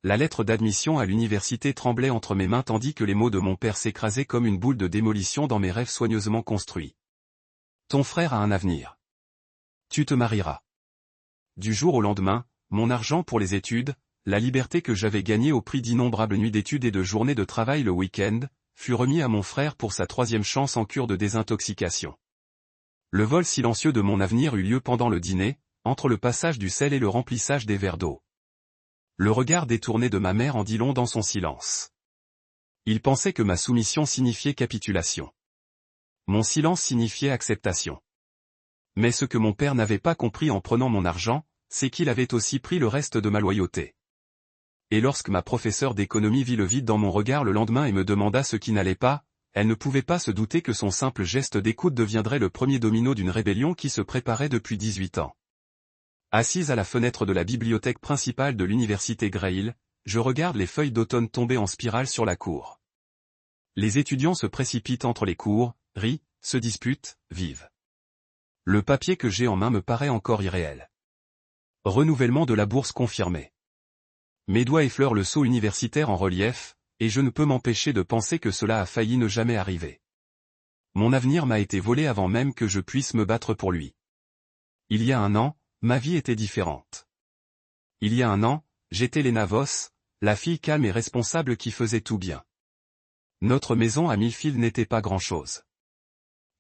La lettre d'admission à l'université tremblait entre mes mains tandis que les mots de mon père s'écrasaient comme une boule de démolition dans mes rêves soigneusement construits. Ton frère a un avenir. Tu te marieras. Du jour au lendemain, mon argent pour les études, la liberté que j'avais gagnée au prix d'innombrables nuits d'études et de journées de travail le week-end, fut remis à mon frère pour sa 3e chance en cure de désintoxication. Le vol silencieux de mon avenir eut lieu pendant le dîner, entre le passage du sel et le remplissage des verres d'eau. Le regard détourné de ma mère en dit long dans son silence. Il pensait que ma soumission signifiait capitulation. Mon silence signifiait acceptation. Mais ce que mon père n'avait pas compris en prenant mon argent, c'est qu'il avait aussi pris le reste de ma loyauté. Et lorsque ma professeure d'économie vit le vide dans mon regard le lendemain et me demanda ce qui n'allait pas, elle ne pouvait pas se douter que son simple geste d'écoute deviendrait le premier domino d'une rébellion qui se préparait depuis 18 ans. Assise à la fenêtre de la bibliothèque principale de l'université Grey Hill, je regarde les feuilles d'automne tomber en spirale sur la cour. Les étudiants se précipitent entre les cours, rient, se disputent, vivent. Le papier que j'ai en main me paraît encore irréel. Renouvellement de la bourse confirmé. Mes doigts effleurent le sceau universitaire en relief, et je ne peux m'empêcher de penser que cela a failli ne jamais arriver. Mon avenir m'a été volé avant même que je puisse me battre pour lui. Il y a un an, ma vie était différente. Il y a un an, j'étais Lena Voss, la fille calme et responsable qui faisait tout bien. Notre maison à Millfield n'était pas grand-chose.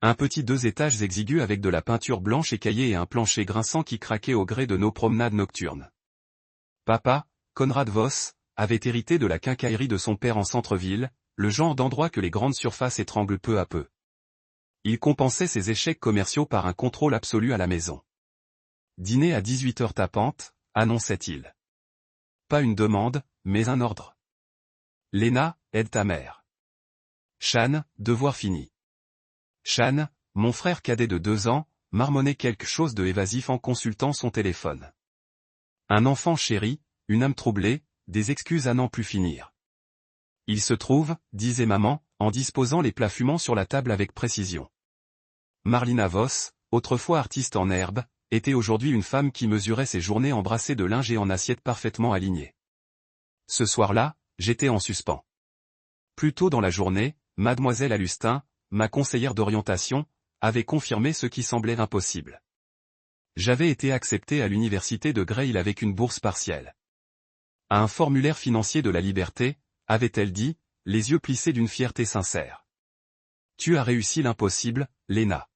Un petit 2 étages exigu avec de la peinture blanche écaillée et un plancher grinçant qui craquait au gré de nos promenades nocturnes. Papa, Conrad Voss, avait hérité de la quincaillerie de son père en centre-ville, le genre d'endroit que les grandes surfaces étranglent peu à peu. Il compensait ses échecs commerciaux par un contrôle absolu à la maison. Dîner à 18h tapante, annonçait-il. Pas une demande, mais un ordre. Lena, aide ta mère. Shan, devoir fini. Shan, mon frère cadet de 2 ans, marmonnait quelque chose de évasif en consultant son téléphone. Un enfant chéri, une âme troublée, des excuses à n'en plus finir. Il se trouve, disait maman, en disposant les plats fumants sur la table avec précision. Marlina Voss, autrefois artiste en herbe, était aujourd'hui une femme qui mesurait ses journées embrassées de linge et en assiettes parfaitement alignées. Ce soir-là, j'étais en suspens. Plus tôt dans la journée, mademoiselle Alustin, ma conseillère d'orientation, avait confirmé ce qui semblait impossible. J'avais été accepté à l'université de Grey Hill avec une bourse partielle. À un formulaire financier de la liberté, avait-elle dit, les yeux plissés d'une fierté sincère. Tu as réussi l'impossible, Lena.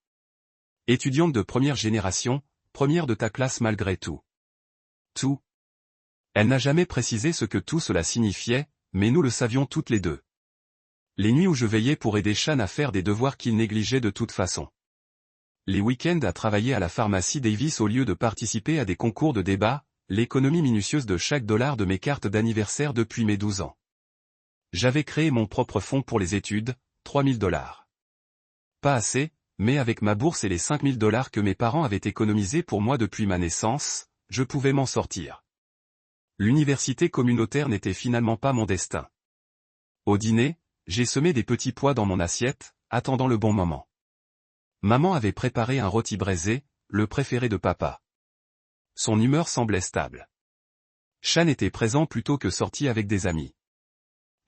Étudiante de première génération, première de ta classe malgré tout. Tout. Elle n'a jamais précisé ce que tout cela signifiait, mais nous le savions toutes les deux. Les nuits où je veillais pour aider Shan à faire des devoirs qu'il négligeait de toute façon. Les week-ends à travailler à la pharmacie Davis au lieu de participer à des concours de débat, l'économie minutieuse de chaque dollar de mes cartes d'anniversaire depuis mes 12 ans. J'avais créé mon propre fonds pour les études, $3000. Pas assez, mais avec ma bourse et les $5000 que mes parents avaient économisés pour moi depuis ma naissance, je pouvais m'en sortir. L'université communautaire n'était finalement pas mon destin. Au dîner, j'ai semé des petits pois dans mon assiette, attendant le bon moment. Maman avait préparé un rôti braisé, le préféré de papa. Son humeur semblait stable. Shan était présent plutôt que sorti avec des amis.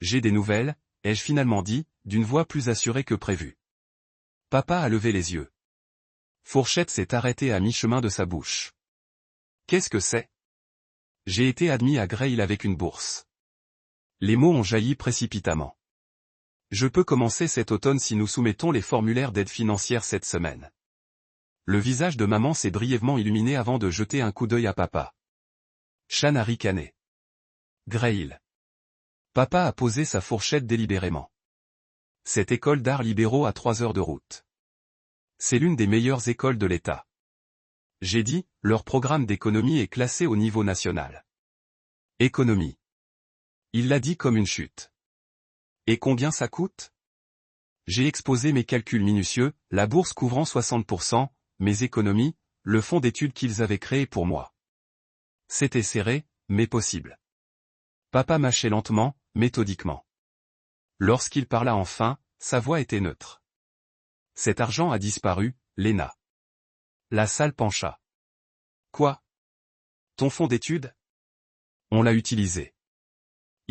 J'ai des nouvelles, ai-je finalement dit, d'une voix plus assurée que prévu. Papa a levé les yeux. Fourchette s'est arrêtée à mi-chemin de sa bouche. Qu'est-ce que c'est? J'ai été admis à Grey Hill avec une bourse. Les mots ont jailli précipitamment. Je peux commencer cet automne si nous soumettons les formulaires d'aide financière cette semaine. Le visage de maman s'est brièvement illuminé avant de jeter un coup d'œil à papa. Shan a ricané. Grey Hill. Papa a posé sa fourchette délibérément. Cette école d'arts libéraux a 3 heures de route. C'est l'une des meilleures écoles de l'État. J'ai dit, leur programme d'économie est classé au niveau national. Économie. Il l'a dit comme une chute. Et combien ça coûte? J'ai exposé mes calculs minutieux, la bourse couvrant 60%, mes économies, le fonds d'études qu'ils avaient créé pour moi. C'était serré, mais possible. Papa mâchait lentement, méthodiquement. Lorsqu'il parla enfin, sa voix était neutre. Cet argent a disparu, Lena. La salle pencha. Quoi? Ton fonds d'études? On l'a utilisé.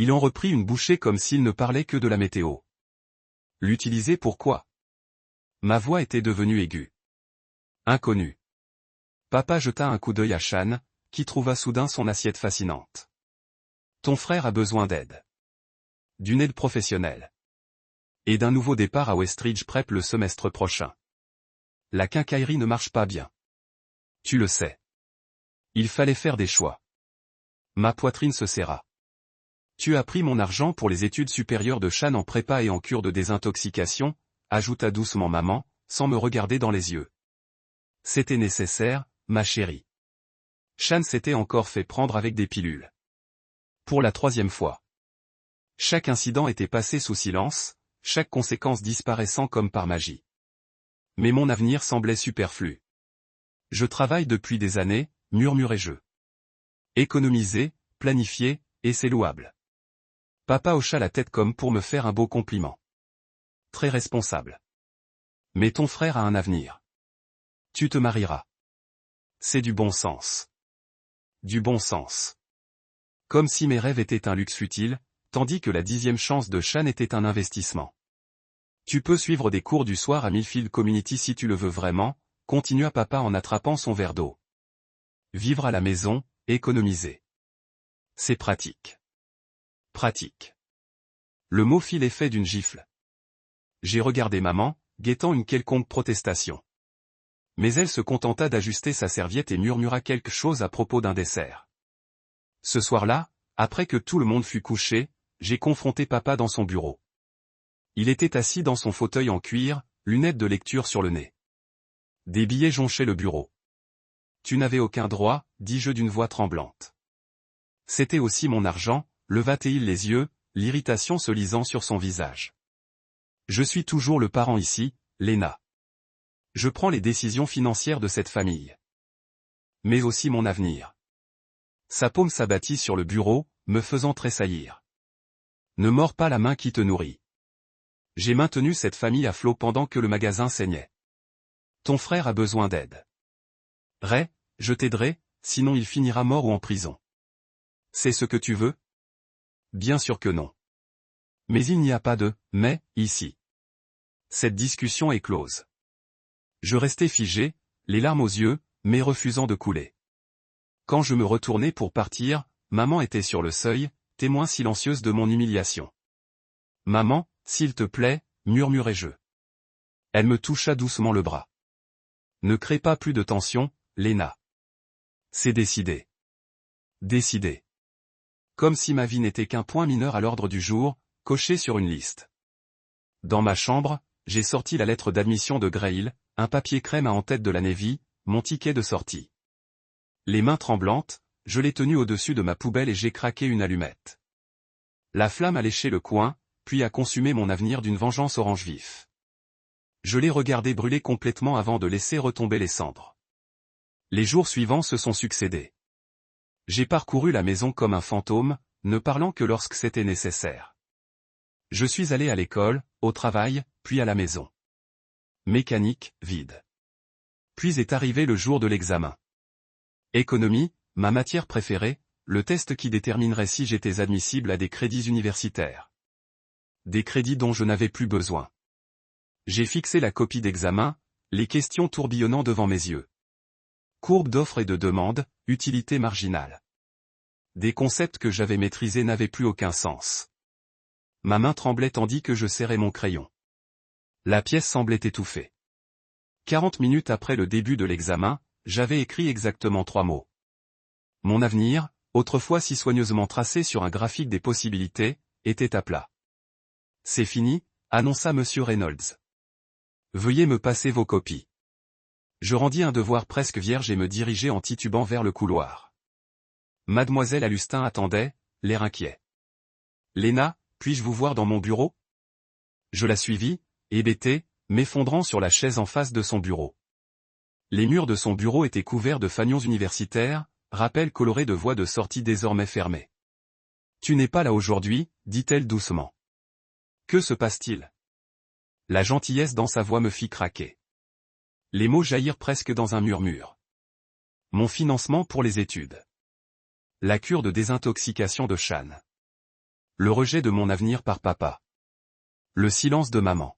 Il en reprit une bouchée comme s'il ne parlait que de la météo. L'utiliser pourquoi? Ma voix était devenue aiguë. Inconnu. Papa jeta un coup d'œil à Shan, qui trouva soudain son assiette fascinante. Ton frère a besoin d'aide. D'une aide professionnelle. Et d'un nouveau départ à Westridge Prep le semestre prochain. La quincaillerie ne marche pas bien. Tu le sais. Il fallait faire des choix. Ma poitrine se serra. Tu as pris mon argent pour les études supérieures de Shan en prépa et en cure de désintoxication, ajouta doucement maman, sans me regarder dans les yeux. C'était nécessaire, ma chérie. Shan s'était encore fait prendre avec des pilules. Pour la 3e fois. Chaque incident était passé sous silence, chaque conséquence disparaissant comme par magie. Mais mon avenir semblait superflu. Je travaille depuis des années, murmurai-je. Économiser, planifier, et c'est louable. Papa hocha la tête comme pour me faire un beau compliment. Très responsable. Mais ton frère a un avenir. Tu te marieras. C'est du bon sens. Du bon sens. Comme si mes rêves étaient un luxe futile, tandis que la 10e chance de Shan était un investissement. Tu peux suivre des cours du soir à Millfield Community si tu le veux vraiment, continua papa en attrapant son verre d'eau. Vivre à la maison, économiser. C'est pratique. Pratique. Le mot fit l'effet d'une gifle. J'ai regardé maman, guettant une quelconque protestation. Mais elle se contenta d'ajuster sa serviette et murmura quelque chose à propos d'un dessert. Ce soir-là, après que tout le monde fut couché, j'ai confronté papa dans son bureau. Il était assis dans son fauteuil en cuir, lunettes de lecture sur le nez. Des billets jonchaient le bureau. Tu n'avais aucun droit, dis-je d'une voix tremblante. C'était aussi mon argent, leva-t-il les yeux, l'irritation se lisant sur son visage. Je suis toujours le parent ici, Lena. Je prends les décisions financières de cette famille. Mais aussi mon avenir. Sa paume s'abattit sur le bureau, me faisant tressaillir. Ne mords pas la main qui te nourrit. J'ai maintenu cette famille à flot pendant que le magasin saignait. Ton frère a besoin d'aide. Ray, je t'aiderai, sinon il finira mort ou en prison. C'est ce que tu veux? Bien sûr que non. Mais il n'y a pas de « mais » ici. Cette discussion est close. Je restais figé, les larmes aux yeux, mais refusant de couler. Quand je me retournai pour partir, maman était sur le seuil, témoin silencieuse de mon humiliation. Maman, s'il te plaît, murmurai-je. Elle me toucha doucement le bras. Ne crée pas plus de tension, Lena. C'est décidé. Décidé. Comme si ma vie n'était qu'un point mineur à l'ordre du jour, coché sur une liste. Dans ma chambre, j'ai sorti la lettre d'admission de Grail, un papier crème à en-tête de la Navy, mon ticket de sortie. Les mains tremblantes, je l'ai tenu au-dessus de ma poubelle et j'ai craqué une allumette. La flamme a léché le coin, puis a consumé mon avenir d'une vengeance orange vif. Je l'ai regardé brûler complètement avant de laisser retomber les cendres. Les jours suivants se sont succédés. J'ai parcouru la maison comme un fantôme, ne parlant que lorsque c'était nécessaire. Je suis allé à l'école, au travail, puis à la maison. Mécanique, vide. Puis est arrivé le jour de l'examen. Économie, ma matière préférée, le test qui déterminerait si j'étais admissible à des crédits universitaires. Des crédits dont je n'avais plus besoin. J'ai fixé la copie d'examen, les questions tourbillonnant devant mes yeux. Courbe d'offres et de demandes, utilité marginale. Des concepts que j'avais maîtrisés n'avaient plus aucun sens. Ma main tremblait tandis que je serrais mon crayon. La pièce semblait étouffée. 40 minutes après le début de l'examen, j'avais écrit exactement 3 mots. Mon avenir, autrefois si soigneusement tracé sur un graphique des possibilités, était à plat. C'est fini, annonça Monsieur Reynolds. Veuillez me passer vos copies. Je rendis un devoir presque vierge et me dirigeai en titubant vers le couloir. Mademoiselle Alustin attendait, l'air inquiet. Lena, puis-je vous voir dans mon bureau? Je la suivis, hébété, m'effondrant sur la chaise en face de son bureau. Les murs de son bureau étaient couverts de fanions universitaires, rappels colorés de voies de sortie désormais fermées. Tu n'es pas là aujourd'hui, dit-elle doucement. Que se passe-t-il? La gentillesse dans sa voix me fit craquer. Les mots jaillirent presque dans un murmure. Mon financement pour les études. La cure de désintoxication de Shan. Le rejet de mon avenir par papa. Le silence de maman.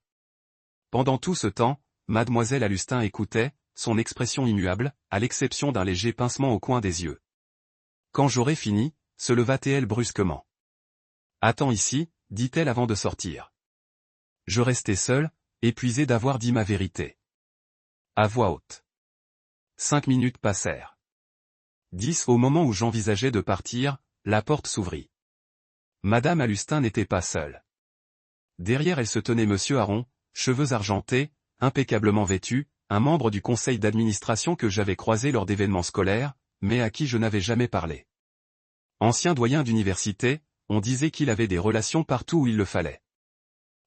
Pendant tout ce temps, mademoiselle Alustin écoutait, son expression immuable, à l'exception d'un léger pincement au coin des yeux. Quand j'aurai fini, se leva-t-elle brusquement. Attends ici, dit-elle avant de sortir. Je restai seul, épuisé d'avoir dit ma vérité. À voix haute. 5 minutes passèrent. 10 au moment où j'envisageais de partir, la porte s'ouvrit. Madame Alustin n'était pas seule. Derrière elle se tenait Monsieur Aron, cheveux argentés, impeccablement vêtu, un membre du conseil d'administration que j'avais croisé lors d'événements scolaires, mais à qui je n'avais jamais parlé. Ancien doyen d'université, on disait qu'il avait des relations partout où il le fallait.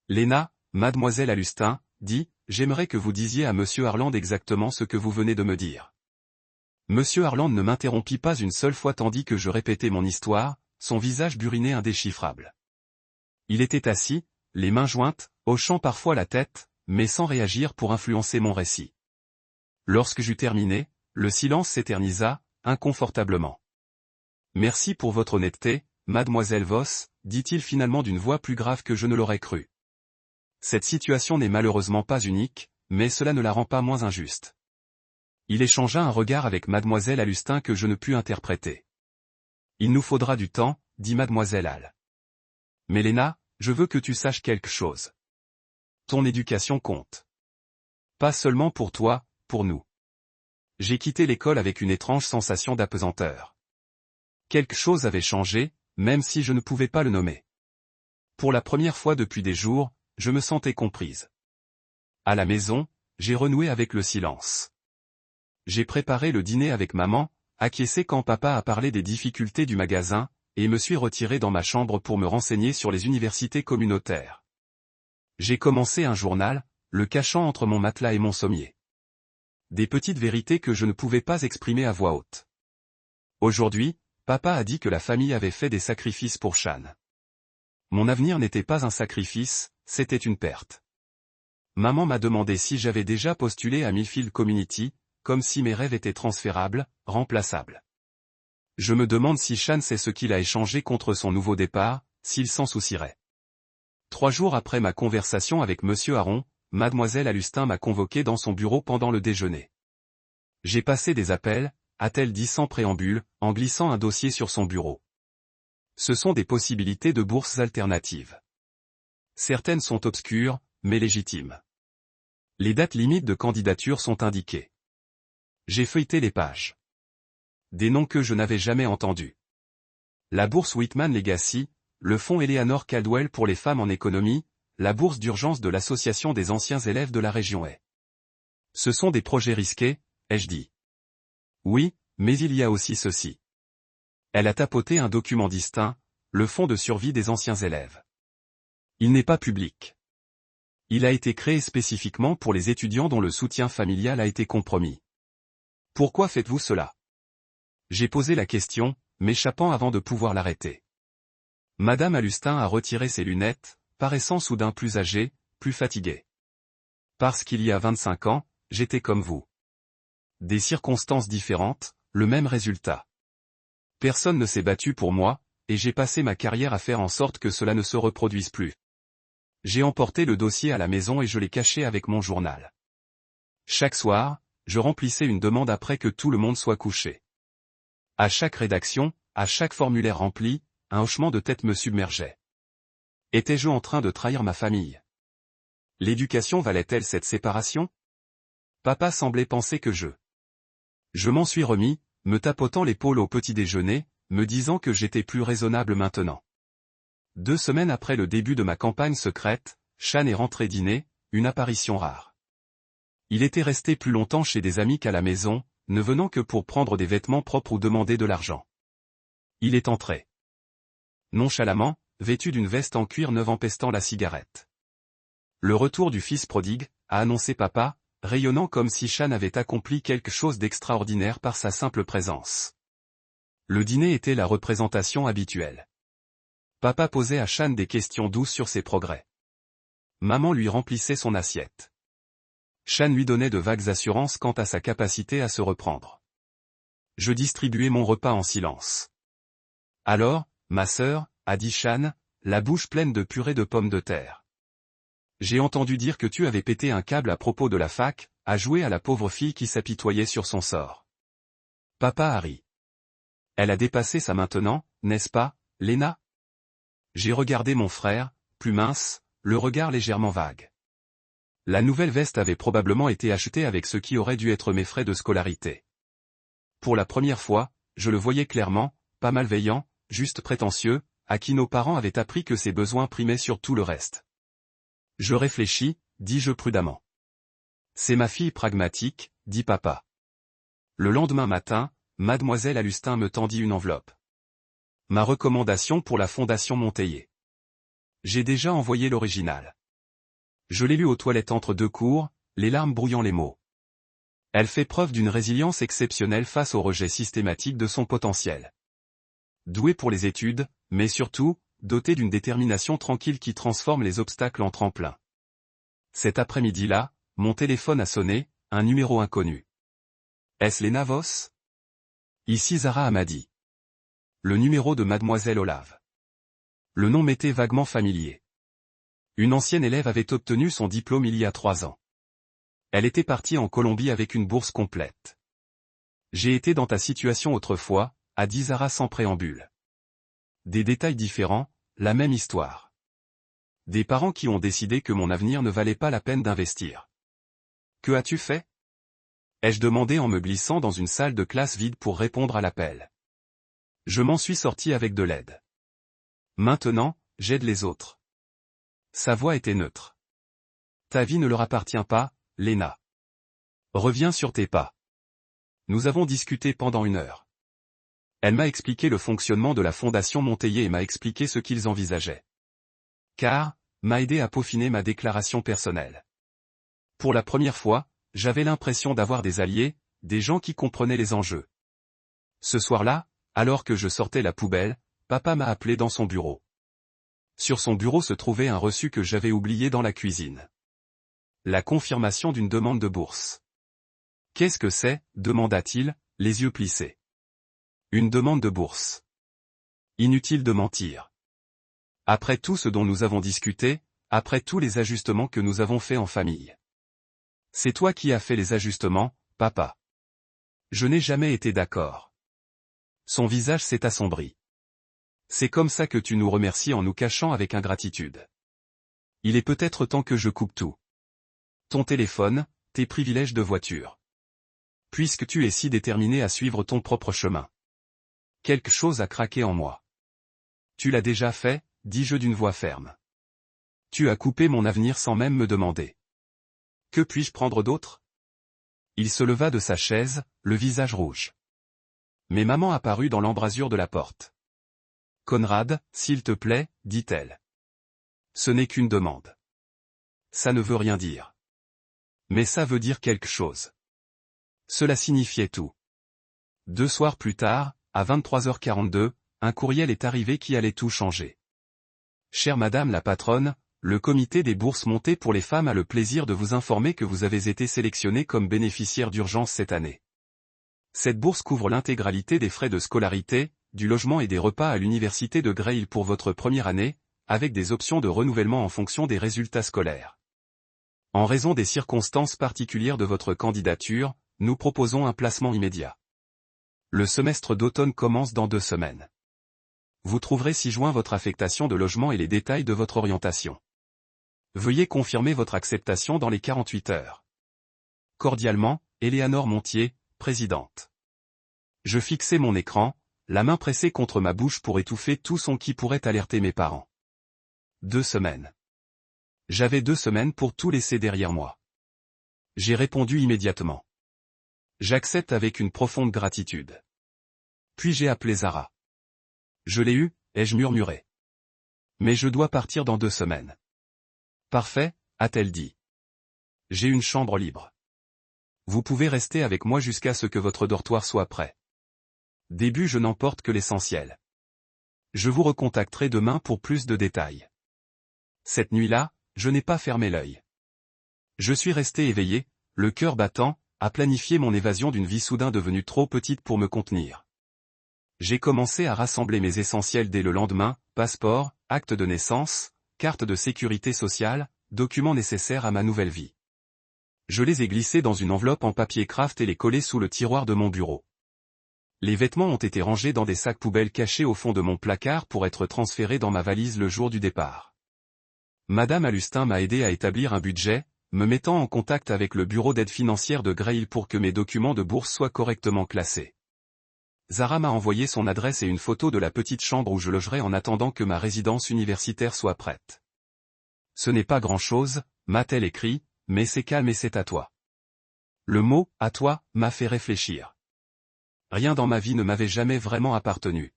Léna, mademoiselle Alustin, dit, j'aimerais que vous disiez à Monsieur Harland exactement ce que vous venez de me dire. Monsieur Harland ne m'interrompit pas une seule fois tandis que je répétais mon histoire, son visage buriné indéchiffrable. Il était assis, les mains jointes, hochant parfois la tête, mais sans réagir pour influencer mon récit. Lorsque j'eus terminé, le silence s'éternisa, inconfortablement. Merci pour votre honnêteté, mademoiselle Voss, dit-il finalement d'une voix plus grave que je ne l'aurais cru. Cette situation n'est malheureusement pas unique, mais cela ne la rend pas moins injuste. Il échangea un regard avec mademoiselle Alustin que je ne pus interpréter. Il nous faudra du temps, dit mademoiselle Hall. Mais Léna, je veux que tu saches quelque chose. Ton éducation compte. Pas seulement pour toi, pour nous. J'ai quitté l'école avec une étrange sensation d'apesanteur. Quelque chose avait changé, même si je ne pouvais pas le nommer. Pour la première fois depuis des jours, je me sentais comprise. À la maison, j'ai renoué avec le silence. J'ai préparé le dîner avec maman, acquiescé quand papa a parlé des difficultés du magasin, et me suis retiré dans ma chambre pour me renseigner sur les universités communautaires. J'ai commencé un journal, le cachant entre mon matelas et mon sommier. Des petites vérités que je ne pouvais pas exprimer à voix haute. Aujourd'hui, papa a dit que la famille avait fait des sacrifices pour Shan. Mon avenir n'était pas un sacrifice, c'était une perte. Maman m'a demandé si j'avais déjà postulé à Millfield Community, comme si mes rêves étaient transférables, remplaçables. Je me demande si Shan sait ce qu'il a échangé contre son nouveau départ, s'il s'en soucierait. 3 jours après ma conversation avec Monsieur Aron, mademoiselle Alustin m'a convoqué dans son bureau pendant le déjeuner. J'ai passé des appels, a-t-elle dit sans préambule, en glissant un dossier sur son bureau. Ce sont des possibilités de bourses alternatives. Certaines sont obscures, mais légitimes. Les dates limites de candidature sont indiquées. J'ai feuilleté les pages. Des noms que je n'avais jamais entendus. La bourse Whitman Legacy, le fonds Eleanor Caldwell pour les femmes en économie, la bourse d'urgence de l'association des anciens élèves de la région est. Ce sont des projets risqués, ai-je dit. Oui, mais il y a aussi ceci. Elle a tapoté un document distinct, le fonds de survie des anciens élèves. Il n'est pas public. Il a été créé spécifiquement pour les étudiants dont le soutien familial a été compromis. Pourquoi faites-vous cela? J'ai posé la question, m'échappant avant de pouvoir l'arrêter. Madame Alustin a retiré ses lunettes, paraissant soudain plus âgée, plus fatiguée. Parce qu'il y a 25 ans, j'étais comme vous. Des circonstances différentes, le même résultat. Personne ne s'est battu pour moi, et j'ai passé ma carrière à faire en sorte que cela ne se reproduise plus. J'ai emporté le dossier à la maison et je l'ai caché avec mon journal. Chaque soir, je remplissais une demande après que tout le monde soit couché. À chaque rédaction, à chaque formulaire rempli, un hochement de tête me submergeait. Étais-je en train de trahir ma famille? L'éducation valait-elle cette séparation? Papa semblait penser que Je m'en suis remis, me tapotant l'épaule au petit déjeuner, me disant que j'étais plus raisonnable maintenant. 2 semaines après le début de ma campagne secrète, Shan est rentré dîner, une apparition rare. Il était resté plus longtemps chez des amis qu'à la maison, ne venant que pour prendre des vêtements propres ou demander de l'argent. Il est entré. Nonchalamment, vêtu d'une veste en cuir neuve empestant la cigarette. Le retour du fils prodigue, a annoncé papa, rayonnant comme si Shan avait accompli quelque chose d'extraordinaire par sa simple présence. Le dîner était la représentation habituelle. Papa posait à Shan des questions douces sur ses progrès. Maman lui remplissait son assiette. Shan lui donnait de vagues assurances quant à sa capacité à se reprendre. Je distribuais mon repas en silence. Alors, ma sœur, a dit Shan, la bouche pleine de purée de pommes de terre. J'ai entendu dire que tu avais pété un câble à propos de la fac, à jouer à la pauvre fille qui s'apitoyait sur son sort. Papa a ri. Elle a dépassé ça maintenant, n'est-ce pas, Léna? J'ai regardé mon frère, plus mince, le regard légèrement vague. La nouvelle veste avait probablement été achetée avec ce qui aurait dû être mes frais de scolarité. Pour la première fois, je le voyais clairement, pas malveillant, juste prétentieux, à qui nos parents avaient appris que ses besoins primaient sur tout le reste. Je réfléchis, dis-je prudemment. C'est ma fille pragmatique, dit papa. Le lendemain matin, mademoiselle Alustin me tendit une enveloppe. Ma recommandation pour la Fondation Monteiller. J'ai déjà envoyé l'original. Je l'ai lu aux toilettes entre deux cours, les larmes brouillant les mots. Elle fait preuve d'une résilience exceptionnelle face au rejet systématique de son potentiel. Douée pour les études, mais surtout, dotée d'une détermination tranquille qui transforme les obstacles en tremplin. Cet après-midi-là, mon téléphone a sonné, un numéro inconnu. Est-ce Léna Vos? Ici Zara Hamadi. Le numéro de mademoiselle Olave. Le nom m'était vaguement familier. Une ancienne élève avait obtenu son diplôme il y a 3 ans. Elle était partie en Colombie avec une bourse complète. J'ai été dans ta situation autrefois, a dit Zara sans préambule. Des détails différents, la même histoire. Des parents qui ont décidé que mon avenir ne valait pas la peine d'investir. Que as-tu fait? Ai-je demandé en me glissant dans une salle de classe vide pour répondre à l'appel. Je m'en suis sorti avec de l'aide. Maintenant, j'aide les autres. Sa voix était neutre. Ta vie ne leur appartient pas, Léna. Reviens sur tes pas. Nous avons discuté pendant 1 heure. Elle m'a expliqué le fonctionnement de la Fondation Monteiller et m'a expliqué ce qu'ils envisageaient. Car, m'a aidé à peaufiner ma déclaration personnelle. Pour la première fois, j'avais l'impression d'avoir des alliés, des gens qui comprenaient les enjeux. Ce soir-là, alors que je sortais la poubelle, papa m'a appelé dans son bureau. Sur son bureau se trouvait un reçu que j'avais oublié dans la cuisine. La confirmation d'une demande de bourse. Qu'est-ce que c'est? Demanda-t-il, les yeux plissés. Une demande de bourse. Inutile de mentir. Après tout ce dont nous avons discuté, après tous les ajustements que nous avons faits en famille. C'est toi qui as fait les ajustements, papa. Je n'ai jamais été d'accord. Son visage s'est assombri. C'est comme ça que tu nous remercies en nous cachant avec ingratitude. Il est peut-être temps que je coupe tout. Ton téléphone, tes privilèges de voiture. Puisque tu es si déterminé à suivre ton propre chemin. Quelque chose a craqué en moi. Tu l'as déjà fait, dis-je d'une voix ferme. Tu as coupé mon avenir sans même me demander. Que puis-je prendre d'autre? Il se leva de sa chaise, le visage rouge. Mais maman apparut dans l'embrasure de la porte. Conrad, s'il te plaît, dit-elle. Ce n'est qu'une demande. Ça ne veut rien dire. Mais ça veut dire quelque chose. Cela signifiait tout. 2 soirs plus tard, à 23h42, un courriel est arrivé qui allait tout changer. Chère Madame la patronne, le comité des bourses montées pour les femmes a le plaisir de vous informer que vous avez été sélectionnée comme bénéficiaire d'urgence cette année. Cette bourse couvre l'intégralité des frais de scolarité, du logement et des repas à l'université de Grey Hill pour votre première année, avec des options de renouvellement en fonction des résultats scolaires. En raison des circonstances particulières de votre candidature, nous proposons un placement immédiat. Le semestre d'automne commence dans 2 semaines. Vous trouverez ci-joint votre affectation de logement et les détails de votre orientation. Veuillez confirmer votre acceptation dans les 48 heures. Cordialement, Éléanore Montier, présidente. Je fixai mon écran, la main pressée contre ma bouche pour étouffer tout son qui pourrait alerter mes parents. 2 semaines. J'avais 2 semaines pour tout laisser derrière moi. J'ai répondu immédiatement. J'accepte avec une profonde gratitude. Puis j'ai appelé Zara. Je l'ai eu, ai-je murmuré. Mais je dois partir dans 2 semaines. Parfait, a-t-elle dit. J'ai une chambre libre. Vous pouvez rester avec moi jusqu'à ce que votre dortoir soit prêt. Début je n'emporte que l'essentiel. Je vous recontacterai demain pour plus de détails. Cette nuit-là, je n'ai pas fermé l'œil. Je suis resté éveillé, le cœur battant, à planifier mon évasion d'une vie soudain devenue trop petite pour me contenir. J'ai commencé à rassembler mes essentiels dès le lendemain, passeport, acte de naissance, carte de sécurité sociale, documents nécessaires à ma nouvelle vie. Je les ai glissés dans une enveloppe en papier craft et les collés sous le tiroir de mon bureau. Les vêtements ont été rangés dans des sacs poubelles cachés au fond de mon placard pour être transférés dans ma valise le jour du départ. Madame Alustin m'a aidé à établir un budget, me mettant en contact avec le bureau d'aide financière de Grey pour que mes documents de bourse soient correctement classés. Zara m'a envoyé son adresse et une photo de la petite chambre où je logerai en attendant que ma résidence universitaire soit prête. Ce n'est pas grand-chose, m'a-t-elle écrit, mais c'est calme et c'est à toi. Le mot « à toi » m'a fait réfléchir. Rien dans ma vie ne m'avait jamais vraiment appartenu.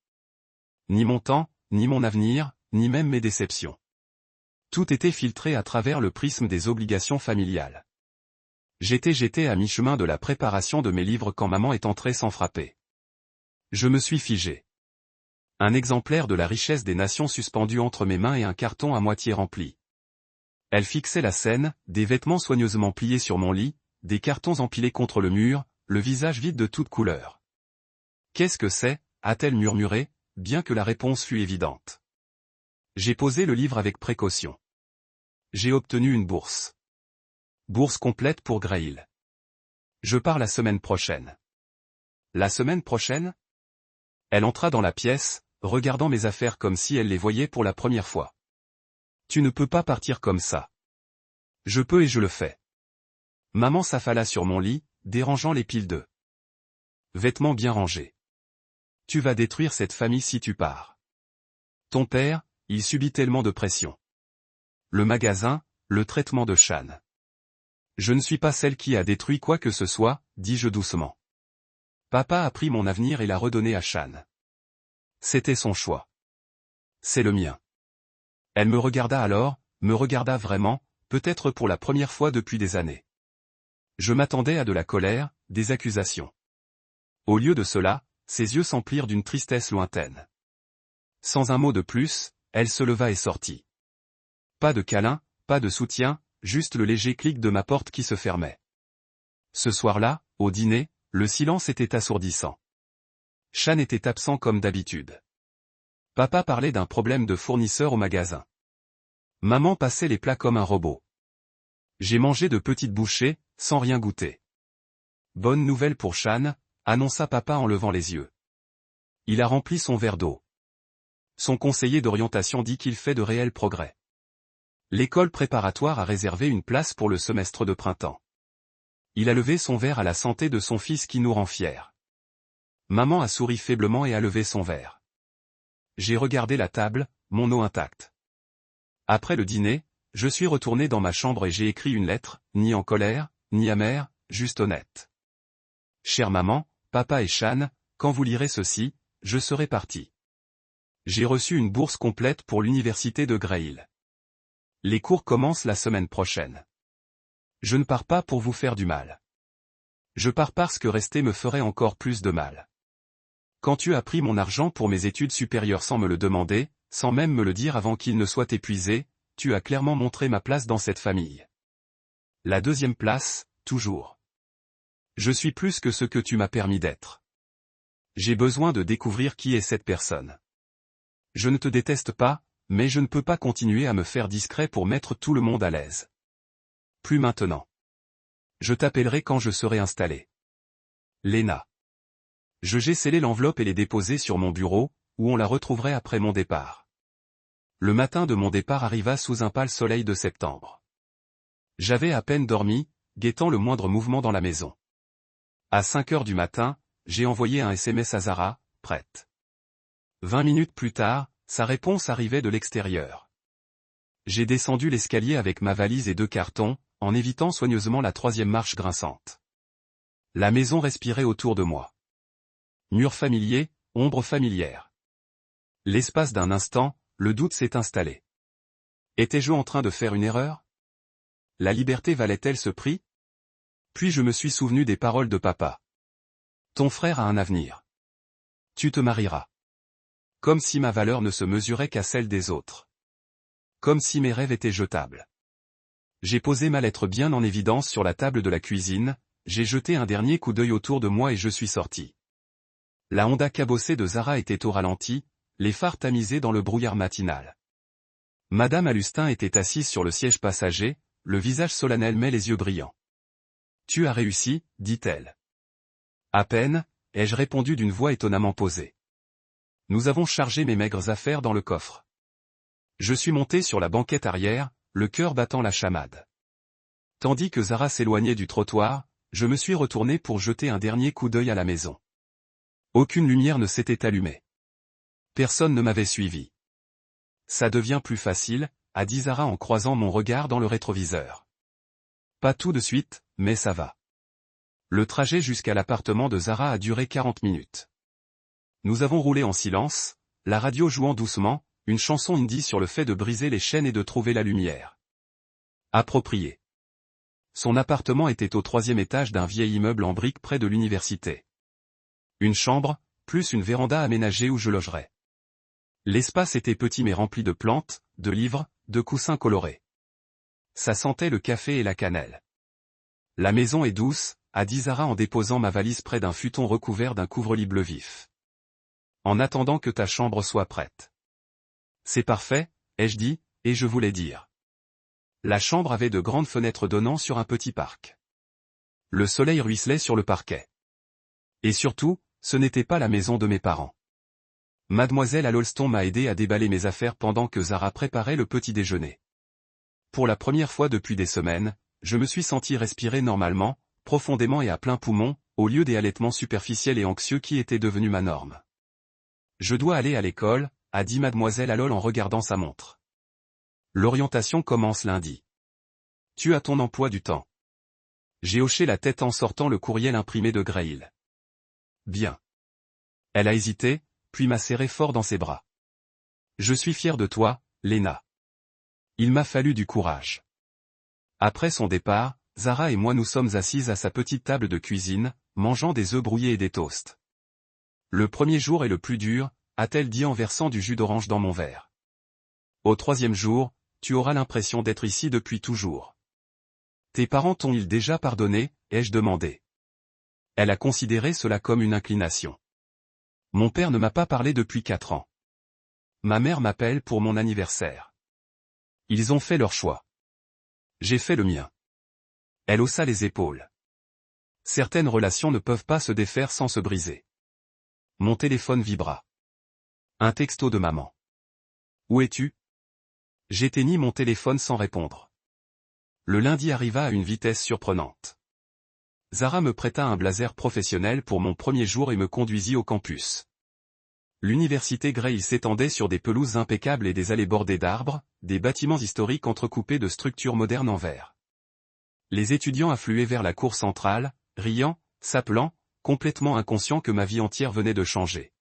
Ni mon temps, ni mon avenir, ni même mes déceptions. Tout était filtré à travers le prisme des obligations familiales. J'étais à mi-chemin de la préparation de mes livres quand maman est entrée sans frapper. Je me suis figé. Un exemplaire de la richesse des nations suspendu entre mes mains et un carton à moitié rempli. Elle fixait la scène, des vêtements soigneusement pliés sur mon lit, des cartons empilés contre le mur, le visage vide de toute couleur. « Qu'est-ce que c'est » a-t-elle murmuré, bien que la réponse fût évidente. J'ai posé le livre avec précaution. J'ai obtenu une bourse. Bourse complète pour Grey. Je pars la semaine prochaine. La semaine prochaine ? Elle entra dans la pièce, regardant mes affaires comme si elle les voyait pour la première fois. Tu ne peux pas partir comme ça. Je peux et je le fais. Maman s'affala sur mon lit, dérangeant les piles de vêtements bien rangés. Tu vas détruire cette famille si tu pars. Ton père, il subit tellement de pression. Le magasin, le traitement de Shan. Je ne suis pas celle qui a détruit quoi que ce soit, dis-je doucement. Papa a pris mon avenir et l'a redonné à Shan. C'était son choix. C'est le mien. Elle me regarda alors, me regarda vraiment, peut-être pour la première fois depuis des années. Je m'attendais à de la colère, des accusations. Au lieu de cela, ses yeux s'emplirent d'une tristesse lointaine. Sans un mot de plus, elle se leva et sortit. Pas de câlin, pas de soutien, juste le léger clic de ma porte qui se fermait. Ce soir-là, au dîner, le silence était assourdissant. Shan était absent comme d'habitude. Papa parlait d'un problème de fournisseur au magasin. Maman passait les plats comme un robot. J'ai mangé de petites bouchées, sans rien goûter. Bonne nouvelle pour Shan, annonça papa en levant les yeux. Il a rempli son verre d'eau. Son conseiller d'orientation dit qu'il fait de réels progrès. L'école préparatoire a réservé une place pour le semestre de printemps. Il a levé son verre à la santé de son fils qui nous rend fiers. Maman a souri faiblement et a levé son verre. J'ai regardé la table, mon eau intacte. Après le dîner, je suis retourné dans ma chambre et j'ai écrit une lettre, ni en colère, ni amère, juste honnête. Chère maman, papa et Shan, quand vous lirez ceci, je serai parti. J'ai reçu une bourse complète pour l'université de Grey. Les cours commencent la semaine prochaine. Je ne pars pas pour vous faire du mal. Je pars parce que rester me ferait encore plus de mal. Quand tu as pris mon argent pour mes études supérieures sans me le demander, sans même me le dire avant qu'il ne soit épuisé, tu as clairement montré ma place dans cette famille. La deuxième place, toujours. Je suis plus que ce que tu m'as permis d'être. J'ai besoin de découvrir qui est cette personne. Je ne te déteste pas, mais je ne peux pas continuer à me faire discret pour mettre tout le monde à l'aise. Plus maintenant. Je t'appellerai quand je serai installé. Léna. J'ai scellé l'enveloppe et l'ai déposée sur mon bureau, où on la retrouverait après mon départ. Le matin de mon départ arriva sous un pâle soleil de septembre. J'avais à peine dormi, guettant le moindre mouvement dans la maison. À 5 heures du matin, j'ai envoyé un SMS à Zara, prête. 20 minutes plus tard, sa réponse arrivait de l'extérieur. J'ai descendu l'escalier avec ma valise et 2 cartons, en évitant soigneusement la 3e marche grinçante. La maison respirait autour de moi. Mur familier, ombre familière. L'espace d'un instant, le doute s'est installé. Étais-je en train de faire une erreur? La liberté valait-elle ce prix? Puis je me suis souvenu des paroles de papa. Ton frère a un avenir. Tu te marieras. Comme si ma valeur ne se mesurait qu'à celle des autres. Comme si mes rêves étaient jetables. J'ai posé ma lettre bien en évidence sur la table de la cuisine, j'ai jeté un dernier coup d'œil autour de moi et je suis sorti. La Honda cabossée de Zara était au ralenti, les phares tamisés dans le brouillard matinal. Madame Alustin était assise sur le siège passager, le visage solennel mais les yeux brillants. « Tu as réussi, dit-elle. » À peine, ai-je répondu d'une voix étonnamment posée. Nous avons chargé mes maigres affaires dans le coffre. Je suis monté sur la banquette arrière, le cœur battant la chamade. Tandis que Zara s'éloignait du trottoir, je me suis retourné pour jeter un dernier coup d'œil à la maison. Aucune lumière ne s'était allumée. Personne ne m'avait suivi. Ça devient plus facile, a dit Zara en croisant mon regard dans le rétroviseur. Pas tout de suite, mais ça va. Le trajet jusqu'à l'appartement de Zara a duré 40 minutes. Nous avons roulé en silence, la radio jouant doucement, une chanson indie sur le fait de briser les chaînes et de trouver la lumière. Approprié. Son appartement était au 3e étage d'un vieil immeuble en briques près de l'université. Une chambre, plus une véranda aménagée où je logerais. L'espace était petit mais rempli de plantes, de livres, de coussins colorés. Ça sentait le café et la cannelle. La maison est douce, a dit Zara en déposant ma valise près d'un futon recouvert d'un couvre-lit bleu vif. En attendant que ta chambre soit prête. C'est parfait, ai-je dit, et je voulais dire. La chambre avait de grandes fenêtres donnant sur un petit parc. Le soleil ruisselait sur le parquet. Et surtout, ce n'était pas la maison de mes parents. Mademoiselle Alolston m'a aidé à déballer mes affaires pendant que Zara préparait le petit déjeuner. Pour la première fois depuis des semaines, je me suis senti respirer normalement, profondément et à plein poumon, au lieu des halètements superficiels et anxieux qui étaient devenus ma norme. Je dois aller à l'école, a dit mademoiselle Alol en regardant sa montre. L'orientation commence lundi. Tu as ton emploi du temps. J'ai hoché la tête en sortant le courriel imprimé de Grail. Bien. Elle a hésité, puis m'a serré fort dans ses bras. Je suis fier de toi, Léna. Il m'a fallu du courage. Après son départ, Zara et moi nous sommes assises à sa petite table de cuisine, mangeant des œufs brouillés et des toasts. Le premier jour est le plus dur, a-t-elle dit en versant du jus d'orange dans mon verre. Au 3e jour, tu auras l'impression d'être ici depuis toujours. Tes parents t'ont-ils déjà pardonné, ai-je demandé. Elle a considéré cela comme une inclination. Mon père ne m'a pas parlé depuis 4 ans. Ma mère m'appelle pour mon anniversaire. Ils ont fait leur choix. J'ai fait le mien. Elle haussa les épaules. Certaines relations ne peuvent pas se défaire sans se briser. Mon téléphone vibra. Un texto de maman. Où es-tu? J'éteignis mon téléphone sans répondre. Le lundi arriva à une vitesse surprenante. Zara me prêta un blazer professionnel pour mon premier jour et me conduisit au campus. L'université Grail s'étendait sur des pelouses impeccables et des allées bordées d'arbres, des bâtiments historiques entrecoupés de structures modernes en verre. Les étudiants affluaient vers la cour centrale, riant, s'appelant, complètement inconscients que ma vie entière venait de changer.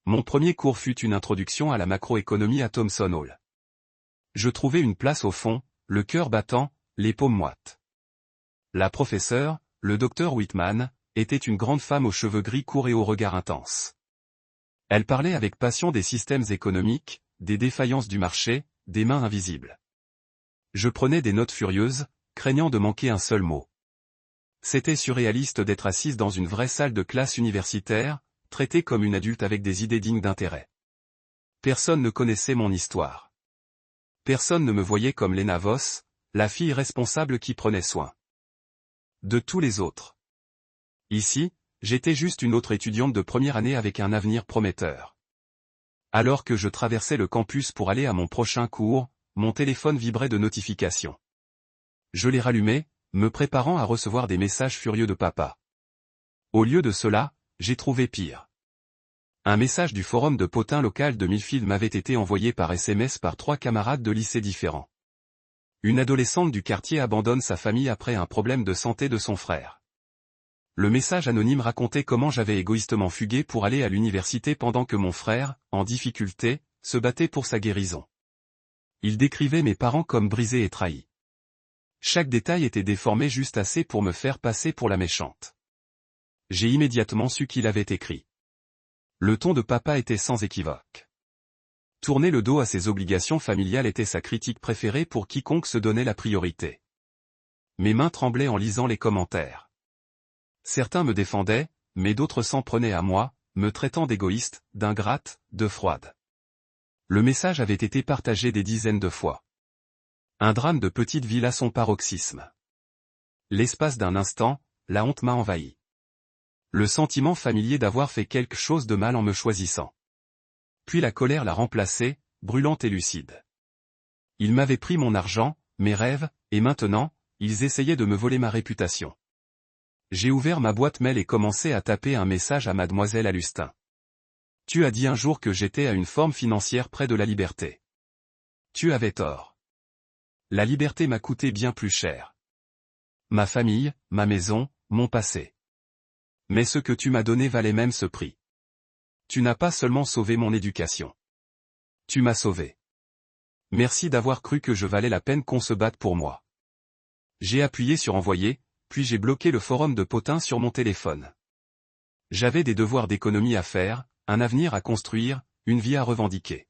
Mon premier cours fut une introduction à la macroéconomie à Thomson Hall. Je trouvai une place au fond, le cœur battant, les paumes moites. La professeure, le docteur Whitman, était une grande femme aux cheveux gris courts et au regard intense. Elle parlait avec passion des systèmes économiques, des défaillances du marché, des mains invisibles. Je prenais des notes furieuses, craignant de manquer un seul mot. C'était surréaliste d'être assise dans une vraie salle de classe universitaire, traitée comme une adulte avec des idées dignes d'intérêt. Personne ne connaissait mon histoire. Personne ne me voyait comme Léna Voss, la fille responsable qui prenait soin de tous les autres. Ici, j'étais juste une autre étudiante de première année avec un avenir prometteur. Alors que je traversais le campus pour aller à mon prochain cours, mon téléphone vibrait de notifications. Je les rallumai, me préparant à recevoir des messages furieux de papa. Au lieu de cela, j'ai trouvé pire. Un message du forum de potin local de Millfield m'avait été envoyé par SMS par 3 camarades de lycées différents. Une adolescente du quartier abandonne sa famille après un problème de santé de son frère. Le message anonyme racontait comment j'avais égoïstement fugué pour aller à l'université pendant que mon frère, en difficulté, se battait pour sa guérison. Il décrivait mes parents comme brisés et trahis. Chaque détail était déformé juste assez pour me faire passer pour la méchante. J'ai immédiatement su qu'il avait écrit. Le ton de papa était sans équivoque. Tourner le dos à ses obligations familiales était sa critique préférée pour quiconque se donnait la priorité. Mes mains tremblaient en lisant les commentaires. Certains me défendaient, mais d'autres s'en prenaient à moi, me traitant d'égoïste, d'ingrate, de froide. Le message avait été partagé des dizaines de fois. Un drame de petite ville à son paroxysme. L'espace d'un instant, la honte m'a envahi. Le sentiment familier d'avoir fait quelque chose de mal en me choisissant. Puis la colère l'a remplacée, brûlante et lucide. Ils m'avaient pris mon argent, mes rêves, et maintenant, ils essayaient de me voler ma réputation. J'ai ouvert ma boîte mail et commencé à taper un message à Mademoiselle Alustin. Tu as dit un jour que j'étais à une forme financière près de la liberté. Tu avais tort. La liberté m'a coûté bien plus cher. Ma famille, ma maison, mon passé. Mais ce que tu m'as donné valait même ce prix. Tu n'as pas seulement sauvé mon éducation. Tu m'as sauvé. Merci d'avoir cru que je valais la peine qu'on se batte pour moi. J'ai appuyé sur envoyer, puis j'ai bloqué le forum de Potin sur mon téléphone. J'avais des devoirs d'économie à faire, un avenir à construire, une vie à revendiquer.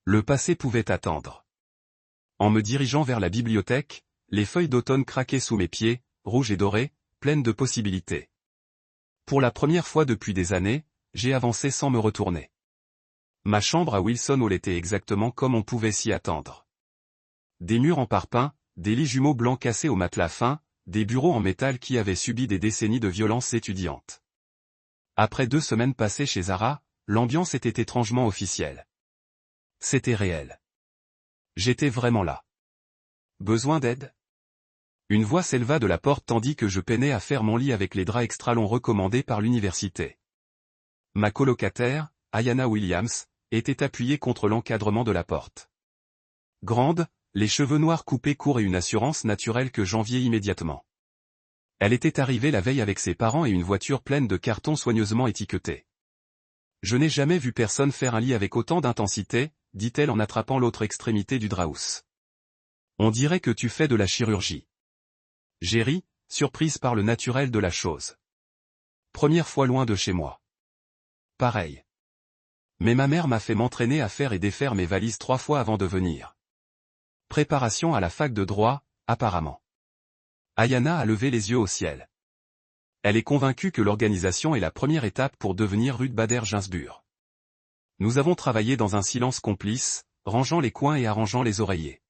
Le passé pouvait attendre. En me dirigeant vers la bibliothèque, les feuilles d'automne craquaient sous mes pieds, rouges et dorées, pleines de possibilités. Pour la première fois depuis des années, j'ai avancé sans me retourner. Ma chambre à Wilson Hall était exactement comme on pouvait s'y attendre. Des murs en parpaing, des lits jumeaux blancs cassés au matelas fin, des bureaux en métal qui avaient subi des décennies de violences étudiantes. Après 2 semaines passées chez Zara, l'ambiance était étrangement officielle. C'était réel. J'étais vraiment là. Besoin d'aide ? Une voix s'éleva de la porte tandis que je peinais à faire mon lit avec les draps extra longs recommandés par l'université. Ma colocataire, Ayanna Williams, était appuyée contre l'encadrement de la porte. Grande, les cheveux noirs coupés courts et une assurance naturelle que j'enviais immédiatement. Elle était arrivée la veille avec ses parents et une voiture pleine de cartons soigneusement étiquetés. Je n'ai jamais vu personne faire un lit avec autant d'intensité, dit-elle en attrapant l'autre extrémité du drap-housse. On dirait que tu fais de la chirurgie. J'ai ri, surprise par le naturel de la chose. Première fois loin de chez moi. Pareil. Mais ma mère m'a fait m'entraîner à faire et défaire mes valises 3 fois avant de venir. Préparation à la fac de droit, apparemment. Ayanna a levé les yeux au ciel. Elle est convaincue que l'organisation est la première étape pour devenir Ruth Bader Ginsburg. Nous avons travaillé dans un silence complice, rangeant les coins et arrangeant les oreillers.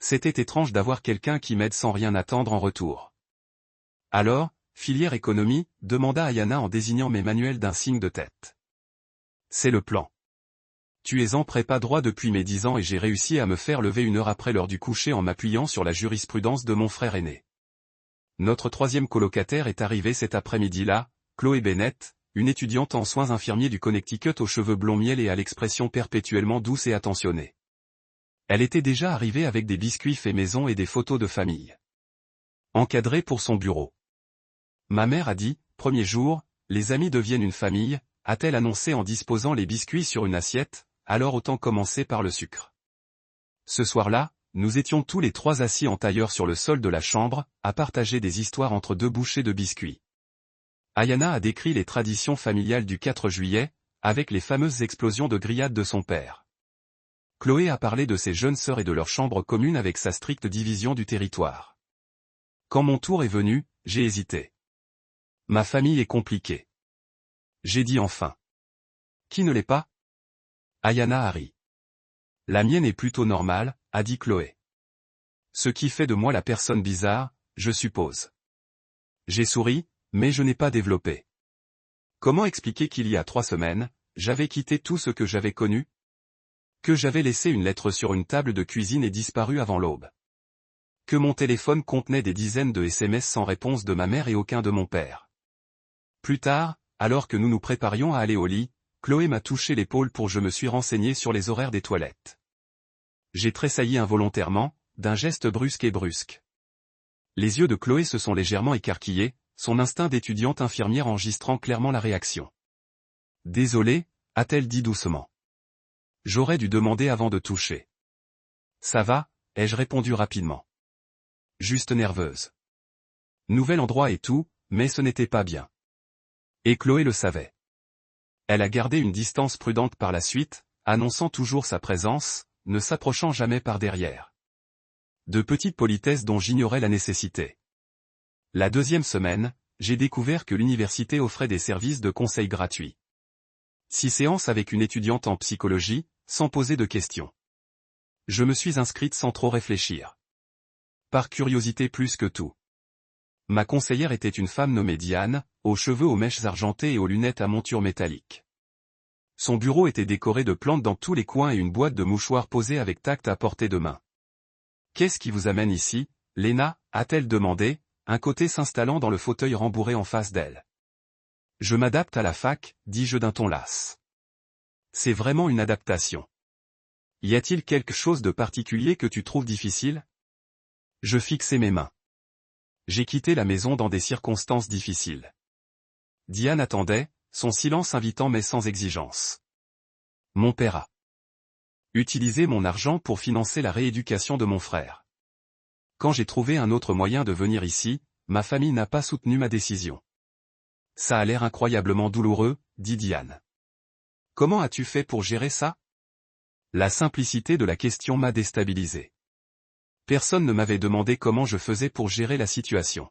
C'était étrange d'avoir quelqu'un qui m'aide sans rien attendre en retour. Alors, filière économie, demanda Ayanna en désignant mes manuels d'un signe de tête. C'est le plan. Tu es en prépa droit depuis mes 10 ans et j'ai réussi à me faire lever 1 heure après l'heure du coucher en m'appuyant sur la jurisprudence de mon frère aîné. Notre 3e colocataire est arrivée cet après-midi-là, Chloé Bennett, une étudiante en soins infirmiers du Connecticut aux cheveux blonds miel et à l'expression perpétuellement douce et attentionnée. Elle était déjà arrivée avec des biscuits faits maison et des photos de famille. Encadrée pour son bureau. Ma mère a dit, premier jour, les amis deviennent une famille, a-t-elle annoncé en disposant les biscuits sur une assiette, alors autant commencer par le sucre. Ce soir-là, nous étions tous les 3 assis en tailleur sur le sol de la chambre, à partager des histoires entre 2 bouchées de biscuits. Ayanna a décrit les traditions familiales du 4 juillet, avec les fameuses explosions de grillades de son père. Chloé a parlé de ses jeunes sœurs et de leur chambre commune avec sa stricte division du territoire. Quand mon tour est venu, j'ai hésité. Ma famille est compliquée. J'ai dit enfin. Qui ne l'est pas ? Ayanna a ri. La mienne est plutôt normale, a dit Chloé. Ce qui fait de moi la personne bizarre, je suppose. J'ai souri, mais je n'ai pas développé. Comment expliquer qu'il y a 3 semaines, j'avais quitté tout ce que j'avais connu ? Que j'avais laissé une lettre sur une table de cuisine et disparu avant l'aube. Que mon téléphone contenait des dizaines de SMS sans réponse de ma mère et aucun de mon père. Plus tard, alors que nous nous préparions à aller au lit, Chloé m'a touché l'épaule pour je me suis renseigné sur les horaires des toilettes. J'ai tressailli involontairement, d'un geste brusque. Les yeux de Chloé se sont légèrement écarquillés, son instinct d'étudiante infirmière enregistrant clairement la réaction. Désolée, a-t-elle dit doucement. J'aurais dû demander avant de toucher. Ça va, ai-je répondu rapidement. Juste nerveuse. Nouvel endroit et tout, mais ce n'était pas bien. Et Chloé le savait. Elle a gardé une distance prudente par la suite, annonçant toujours sa présence, ne s'approchant jamais par derrière. De petites politesses dont j'ignorais la nécessité. La 2e semaine, j'ai découvert que l'université offrait des services de conseil gratuits. 6 séances avec une étudiante en psychologie, sans poser de questions. Je me suis inscrite sans trop réfléchir. Par curiosité plus que tout. Ma conseillère était une femme nommée Diane, aux cheveux aux mèches argentées et aux lunettes à monture métallique. Son bureau était décoré de plantes dans tous les coins et une boîte de mouchoirs posée avec tact à portée de main. « Qu'est-ce qui vous amène ici, Léna » a-t-elle demandé, un côté s'installant dans le fauteuil rembourré en face d'elle. « Je m'adapte à la fac » dis-je d'un ton las. « C'est vraiment une adaptation. Y a-t-il quelque chose de particulier que tu trouves difficile ?» Je fixai mes mains. J'ai quitté la maison dans des circonstances difficiles. Diane attendait, son silence invitant mais sans exigence. Mon père a utilisé mon argent pour financer la rééducation de mon frère. Quand j'ai trouvé un autre moyen de venir ici, ma famille n'a pas soutenu ma décision. Ça a l'air incroyablement douloureux, dit Diane. Comment as-tu fait pour gérer ça? La simplicité de la question m'a déstabilisé. Personne ne m'avait demandé comment je faisais pour gérer la situation.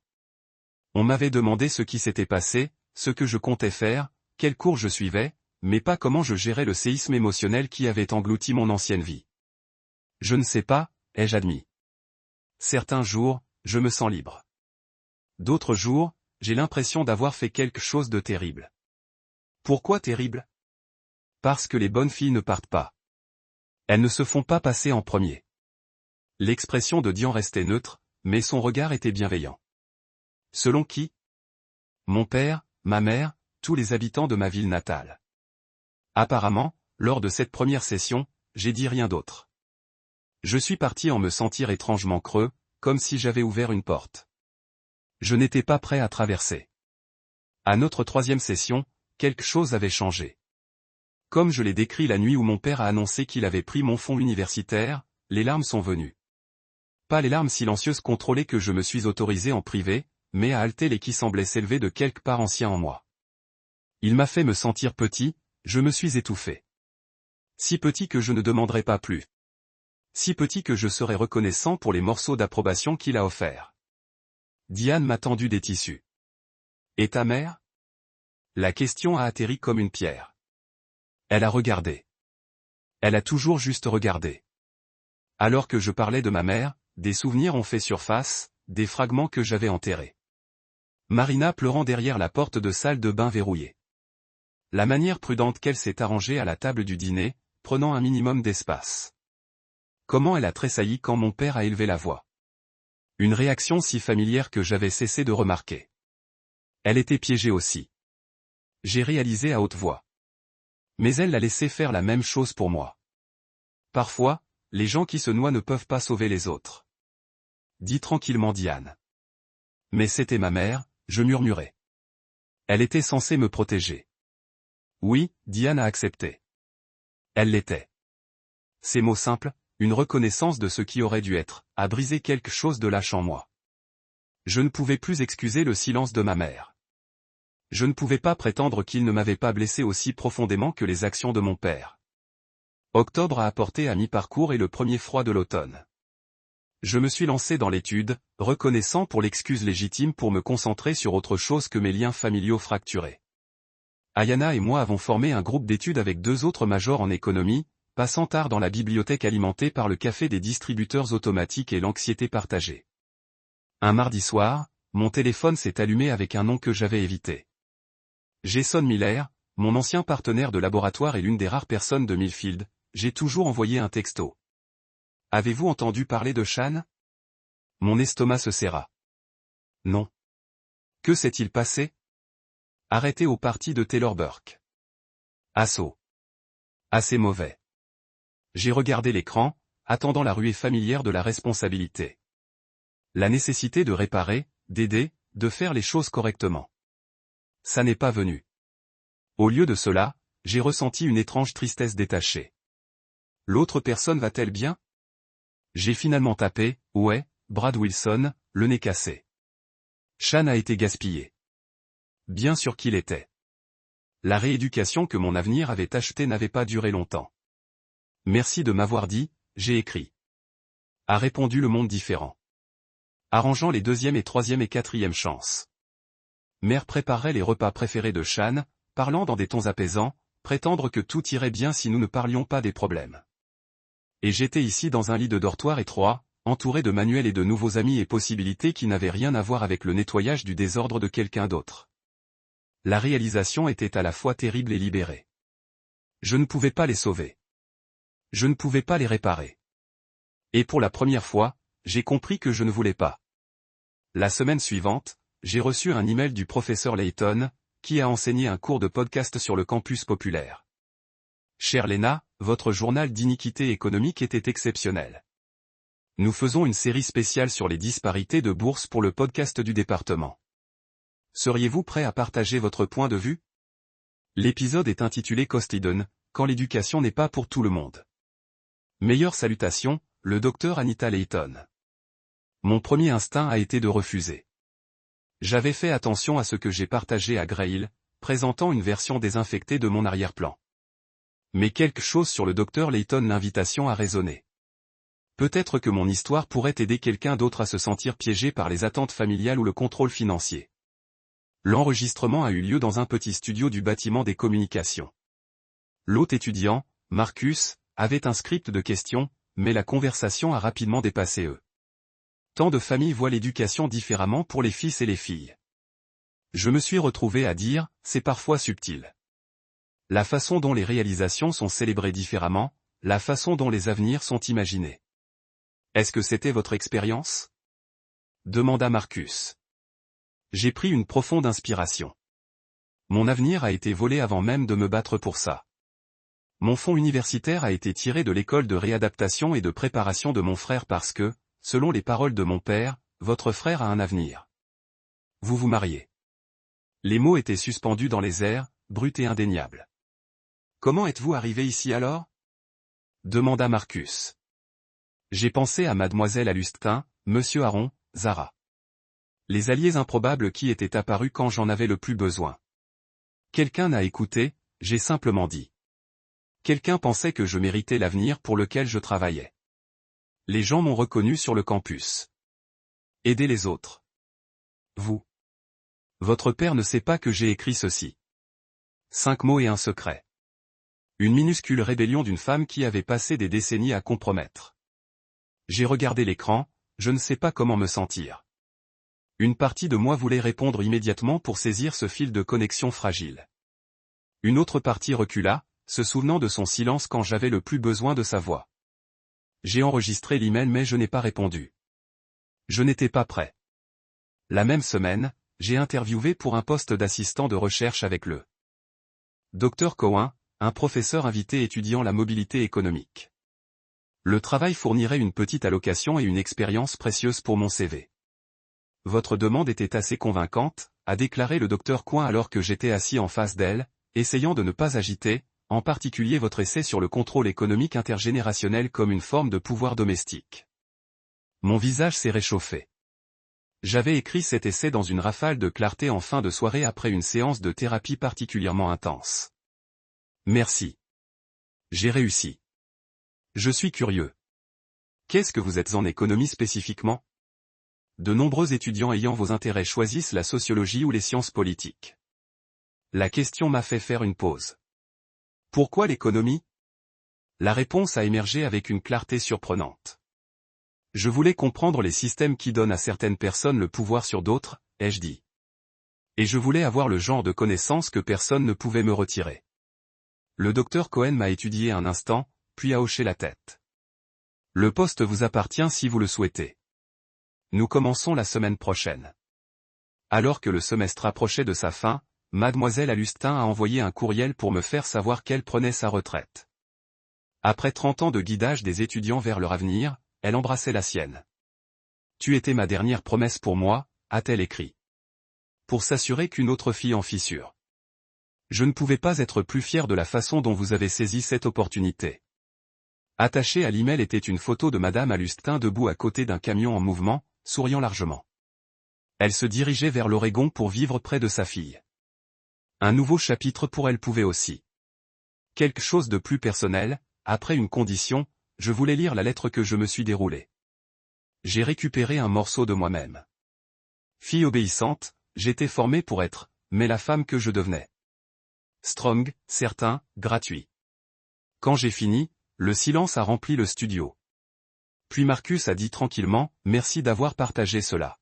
On m'avait demandé ce qui s'était passé, ce que je comptais faire, quel cours je suivais, mais pas comment je gérais le séisme émotionnel qui avait englouti mon ancienne vie. Je ne sais pas, ai-je admis. Certains jours, je me sens libre. D'autres jours, j'ai l'impression d'avoir fait quelque chose de terrible. Pourquoi terrible? Parce que les bonnes filles ne partent pas. Elles ne se font pas passer en premier. L'expression de Diane restait neutre, mais son regard était bienveillant. Selon qui? Mon père, ma mère, tous les habitants de ma ville natale. Apparemment, lors de cette première session, j'ai dit rien d'autre. Je suis parti en me sentir étrangement creux, comme si j'avais ouvert une porte. Je n'étais pas prêt à traverser. À notre 3e session, quelque chose avait changé. Comme je l'ai décrit la nuit où mon père a annoncé qu'il avait pris mon fonds universitaire, les larmes sont venues. Pas les larmes silencieuses contrôlées que je me suis autorisé en privé, mais à halter les qui semblaient s'élever de quelque part ancien en moi. Il m'a fait me sentir petit, je me suis étouffé. Si petit que je ne demanderai pas plus. Si petit que je serai reconnaissant pour les morceaux d'approbation qu'il a offerts. Diane m'a tendu des tissus. Et ta mère? La question a atterri comme une pierre. Elle a regardé. Elle a toujours juste regardé. Alors que je parlais de ma mère, des souvenirs ont fait surface, des fragments que j'avais enterrés. Marina pleurant derrière la porte de salle de bain verrouillée. La manière prudente qu'elle s'est arrangée à la table du dîner, prenant un minimum d'espace. Comment elle a tressailli quand mon père a élevé la voix. Une réaction si familière que j'avais cessé de remarquer. Elle était piégée aussi. J'ai réalisé à haute voix. Mais elle l'a laissé faire la même chose pour moi. Parfois, les gens qui se noient ne peuvent pas sauver les autres. Dit tranquillement Diane. Mais c'était ma mère, je murmurai. Elle était censée me protéger. Oui, Diane a accepté. Elle l'était. Ces mots simples, une reconnaissance de ce qui aurait dû être, a brisé quelque chose de lâche en moi. Je ne pouvais plus excuser le silence de ma mère. Je ne pouvais pas prétendre qu'il ne m'avait pas blessé aussi profondément que les actions de mon père. Octobre a apporté à mi-parcours et le premier froid de l'automne. Je me suis lancé dans l'étude, reconnaissant pour l'excuse légitime pour me concentrer sur autre chose que mes liens familiaux fracturés. Ayana et moi avons formé un groupe d'études avec 2 autres majors en économie, passant tard dans la bibliothèque alimentée par le café des distributeurs automatiques et l'anxiété partagée. Un mardi soir, mon téléphone s'est allumé avec un nom que j'avais évité. Jason Miller, mon ancien partenaire de laboratoire et l'une des rares personnes de Millfield, j'ai toujours envoyé un texto. Avez-vous entendu parler de Shan? Mon estomac se serra. Non. Que s'est-il passé? Arrêté au parti de Taylor Burke. Assaut. Assez mauvais. J'ai regardé l'écran, attendant la ruée familière de la responsabilité. La nécessité de réparer, d'aider, de faire les choses correctement. Ça n'est pas venu. Au lieu de cela, j'ai ressenti une étrange tristesse détachée. L'autre personne va-t-elle bien? J'ai finalement tapé, ouais, Brad Wilson, le nez cassé. Shan a été gaspillé. Bien sûr qu'il était. La rééducation que mon avenir avait achetée n'avait pas duré longtemps. Merci de m'avoir dit, j'ai écrit. A répondu le monde différent. Arrangeant les 2e et 3e et 4e chances. Mère préparerait les repas préférés de Shan, parlant dans des tons apaisants, prétendre que tout irait bien si nous ne parlions pas des problèmes. Et j'étais ici dans un lit de dortoir étroit, entouré de manuels et de nouveaux amis et possibilités qui n'avaient rien à voir avec le nettoyage du désordre de quelqu'un d'autre. La réalisation était à la fois terrible et libérée. Je ne pouvais pas les sauver. Je ne pouvais pas les réparer. Et pour la première fois, j'ai compris que je ne voulais pas. La semaine suivante, j'ai reçu un email du professeur Layton, qui a enseigné un cours de podcast sur le campus populaire. Chère Lena, votre journal d'iniquité économique était exceptionnel. Nous faisons une série spéciale sur les disparités de bourse pour le podcast du département. Seriez-vous prêt à partager votre point de vue? L'épisode est intitulé Cost Hidden, quand l'éducation n'est pas pour tout le monde. Meilleures salutations, le docteur Anita Layton. Mon premier instinct a été de refuser. J'avais fait attention à ce que j'ai partagé à Grail, présentant une version désinfectée de mon arrière-plan. Mais quelque chose sur le docteur Layton, l'invitation a résonné. Peut-être que mon histoire pourrait aider quelqu'un d'autre à se sentir piégé par les attentes familiales ou le contrôle financier. L'enregistrement a eu lieu dans un petit studio du bâtiment des communications. L'hôte étudiant, Marcus, avait un script de questions, mais la conversation a rapidement dépassé eux. Tant de familles voient l'éducation différemment pour les fils et les filles. Je me suis retrouvé à dire, c'est parfois subtil. La façon dont les réalisations sont célébrées différemment, la façon dont les avenirs sont imaginés. Est-ce que c'était votre expérience? Demanda Marcus. J'ai pris une profonde inspiration. Mon avenir a été volé avant même de me battre pour ça. Mon fonds universitaire a été tiré de l'école de réadaptation et de préparation de mon frère parce que, selon les paroles de mon père, votre frère a un avenir. Vous vous mariez. Les mots étaient suspendus dans les airs, bruts et indéniables. Comment êtes-vous arrivé ici alors? Demanda Marcus. J'ai pensé à mademoiselle Alustin, monsieur Aron, Zara. Les alliés improbables qui étaient apparus quand j'en avais le plus besoin. Quelqu'un n'a écouté, j'ai simplement dit. Quelqu'un pensait que je méritais l'avenir pour lequel je travaillais. Les gens m'ont reconnu sur le campus. Aidez les autres. Vous. Votre père ne sait pas que j'ai écrit ceci. 5 mots et un secret. Une minuscule rébellion d'une femme qui avait passé des décennies à compromettre. J'ai regardé l'écran, je ne sais pas comment me sentir. Une partie de moi voulait répondre immédiatement pour saisir ce fil de connexion fragile. Une autre partie recula, se souvenant de son silence quand j'avais le plus besoin de sa voix. J'ai enregistré l'email mais je n'ai pas répondu. Je n'étais pas prêt. La même semaine, j'ai interviewé pour un poste d'assistant de recherche avec le Dr Cohen, un professeur invité étudiant la mobilité économique. Le travail fournirait une petite allocation et une expérience précieuse pour mon CV. Votre demande était assez convaincante, a déclaré le Dr Cohen alors que j'étais assis en face d'elle, essayant de ne pas agiter, en particulier votre essai sur le contrôle économique intergénérationnel comme une forme de pouvoir domestique. Mon visage s'est réchauffé. J'avais écrit cet essai dans une rafale de clarté en fin de soirée après une séance de thérapie particulièrement intense. Merci. J'ai réussi. Je suis curieux. Qu'est-ce que vous êtes en économie spécifiquement? De nombreux étudiants ayant vos intérêts choisissent la sociologie ou les sciences politiques. La question m'a fait faire une pause. Pourquoi l'économie? La réponse a émergé avec une clarté surprenante. Je voulais comprendre les systèmes qui donnent à certaines personnes le pouvoir sur d'autres, ai-je dit. Et je voulais avoir le genre de connaissances que personne ne pouvait me retirer. Le docteur Cohen m'a étudié un instant, puis a hoché la tête. Le poste vous appartient si vous le souhaitez. Nous commençons la semaine prochaine. Alors que le semestre approchait de sa fin, mademoiselle Alustin a envoyé un courriel pour me faire savoir qu'elle prenait sa retraite. Après 30 ans de guidage des étudiants vers leur avenir, elle embrassait la sienne. Tu étais ma dernière promesse pour moi, a-t-elle écrit. Pour s'assurer qu'une autre fille en fît sûre. Je ne pouvais pas être plus fier de la façon dont vous avez saisi cette opportunité. Attachée à l'email était une photo de madame Alustin debout à côté d'un camion en mouvement, souriant largement. Elle se dirigeait vers l'Oregon pour vivre près de sa fille. Un nouveau chapitre pour elle pouvait aussi. Quelque chose de plus personnel, après une condition, je voulais lire la lettre que je me suis déroulée. J'ai récupéré un morceau de moi-même. Fille obéissante, j'étais formé pour être, mais la femme que je devenais. Strong, certain, gratuit. Quand j'ai fini, le silence a rempli le studio. Puis Marcus a dit tranquillement, merci d'avoir partagé cela.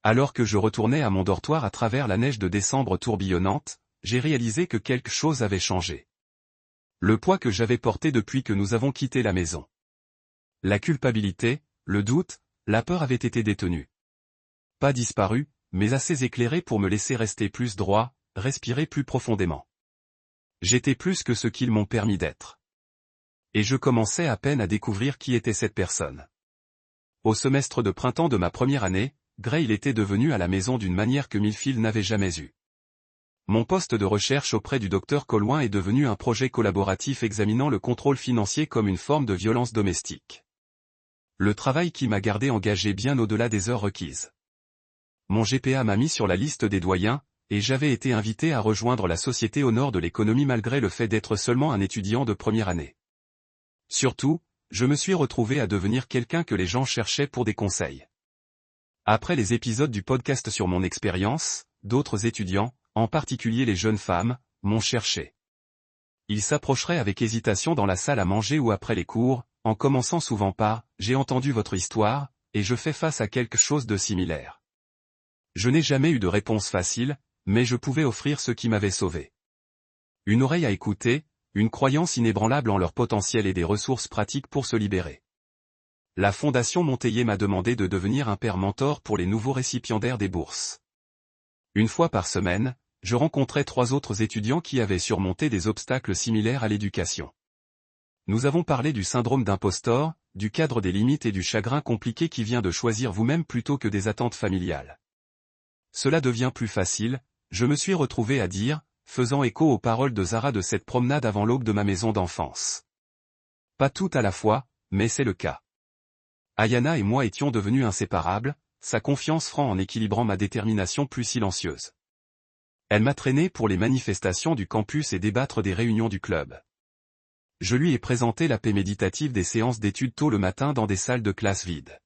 Alors que je retournais à mon dortoir à travers la neige de décembre tourbillonnante, j'ai réalisé que quelque chose avait changé. Le poids que j'avais porté depuis que nous avons quitté la maison. La culpabilité, le doute, la peur avaient été détenus. Pas disparus, mais assez éclairés pour me laisser rester plus droit, respirer plus profondément. J'étais plus que ce qu'ils m'ont permis d'être. Et je commençais à peine à découvrir qui était cette personne. Au semestre de printemps de ma première année, Grail était devenu à la maison d'une manière que Millfield n'avait jamais eue. Mon poste de recherche auprès du docteur Colloin est devenu un projet collaboratif examinant le contrôle financier comme une forme de violence domestique. Le travail qui m'a gardé engagé bien au-delà des heures requises. Mon GPA m'a mis sur la liste des doyens, et j'avais été invité à rejoindre la Société au nord de l'économie malgré le fait d'être seulement un étudiant de première année. Surtout, je me suis retrouvé à devenir quelqu'un que les gens cherchaient pour des conseils. Après les épisodes du podcast sur mon expérience, d'autres étudiants, en particulier les jeunes femmes, m'ont cherché. Ils s'approcheraient avec hésitation dans la salle à manger ou après les cours, en commençant souvent par « J'ai entendu votre histoire, et je fais face à quelque chose de similaire ». Je n'ai jamais eu de réponse facile, mais je pouvais offrir ce qui m'avait sauvé. Une oreille à écouter, une croyance inébranlable en leur potentiel et des ressources pratiques pour se libérer. La Fondation Monteiller m'a demandé de devenir un père mentor pour les nouveaux récipiendaires des bourses. Une fois par semaine, je rencontrais 3 autres étudiants qui avaient surmonté des obstacles similaires à l'éducation. Nous avons parlé du syndrome d'imposteur, du cadre des limites et du chagrin compliqué qui vient de choisir vous-même plutôt que des attentes familiales. Cela devient plus facile, je me suis retrouvé à dire, faisant écho aux paroles de Zara de cette promenade avant l'aube de ma maison d'enfance. Pas tout à la fois, mais c'est le cas. Ayana et moi étions devenus inséparables, sa confiance franc en équilibrant ma détermination plus silencieuse. Elle m'a traîné pour les manifestations du campus et débattre des réunions du club. Je lui ai présenté la paix méditative des séances d'études tôt le matin dans des salles de classe vides.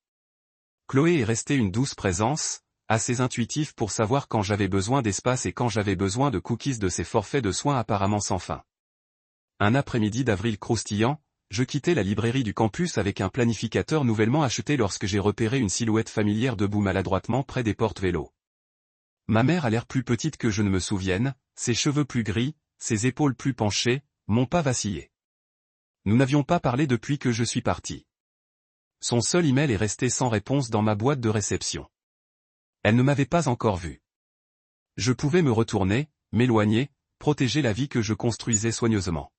Chloé est restée une douce présence, assez intuitive pour savoir quand j'avais besoin d'espace et quand j'avais besoin de cookies de ces forfaits de soins apparemment sans fin. Un après-midi d'avril croustillant, je quittais la librairie du campus avec un planificateur nouvellement acheté lorsque j'ai repéré une silhouette familière debout maladroitement près des portes vélo. Ma mère a l'air plus petite que je ne me souvienne, ses cheveux plus gris, ses épaules plus penchées, m'ont pas vacillé. Nous n'avions pas parlé depuis que je suis parti. Son seul email est resté sans réponse dans ma boîte de réception. Elle ne m'avait pas encore vu. Je pouvais me retourner, m'éloigner, protéger la vie que je construisais soigneusement.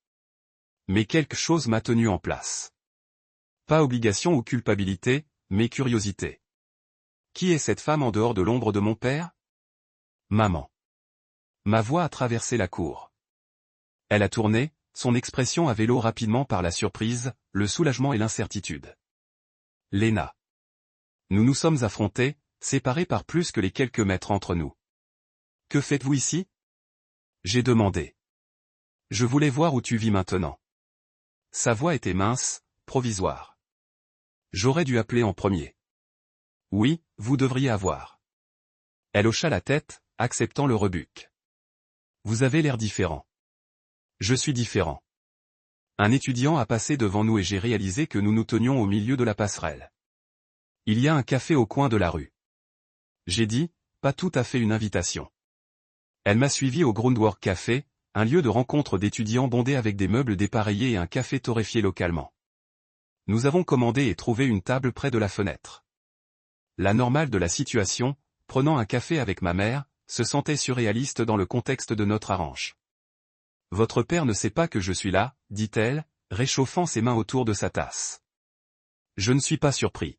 Mais quelque chose m'a tenu en place. Pas obligation ou culpabilité, mais curiosité. Qui est cette femme en dehors de l'ombre de mon père? Maman. Ma voix a traversé la cour. Elle a tourné, son expression à vélo rapidement par la surprise, le soulagement et l'incertitude. Léna. Nous nous sommes affrontés, séparés par plus que les quelques mètres entre nous. Que faites-vous ici? J'ai demandé. Je voulais voir où tu vis maintenant. Sa voix était mince, provisoire. J'aurais dû appeler en premier. Oui, vous devriez avoir. Elle hocha la tête, acceptant le rebuque. Vous avez l'air différent. Je suis différent. Un étudiant a passé devant nous et j'ai réalisé que nous nous tenions au milieu de la passerelle. Il y a un café au coin de la rue. J'ai dit, pas tout à fait une invitation. Elle m'a suivi au Groundwork Café, un lieu de rencontre d'étudiants bondé avec des meubles dépareillés et un café torréfié localement. Nous avons commandé et trouvé une table près de la fenêtre. La normale de la situation, prenant un café avec ma mère, se sentait surréaliste dans le contexte de notre arrange. Votre père ne sait pas que je suis là, dit-elle, réchauffant ses mains autour de sa tasse. Je ne suis pas surpris.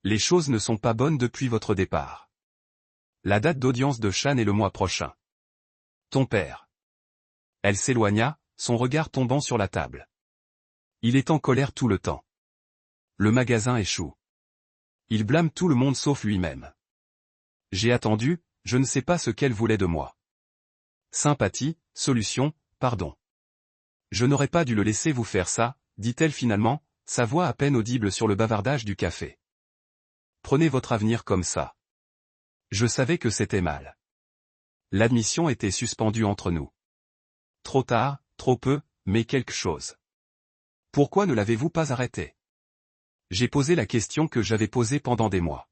Les choses ne sont pas bonnes depuis votre départ. La date d'audience de Shan est le mois prochain. Ton père. Elle s'éloigna, son regard tombant sur la table. Il est en colère tout le temps. Le magasin échoue. Il blâme tout le monde sauf lui-même. J'ai attendu, je ne sais pas ce qu'elle voulait de moi. Sympathie, solution, pardon. Je n'aurais pas dû le laisser vous faire ça, dit-elle finalement, sa voix à peine audible sur le bavardage du café. Prenez votre avenir comme ça. Je savais que c'était mal. L'admission était suspendue entre nous. Trop tard, trop peu, mais quelque chose. Pourquoi ne l'avez-vous pas arrêté? J'ai posé la question que j'avais posée pendant des mois.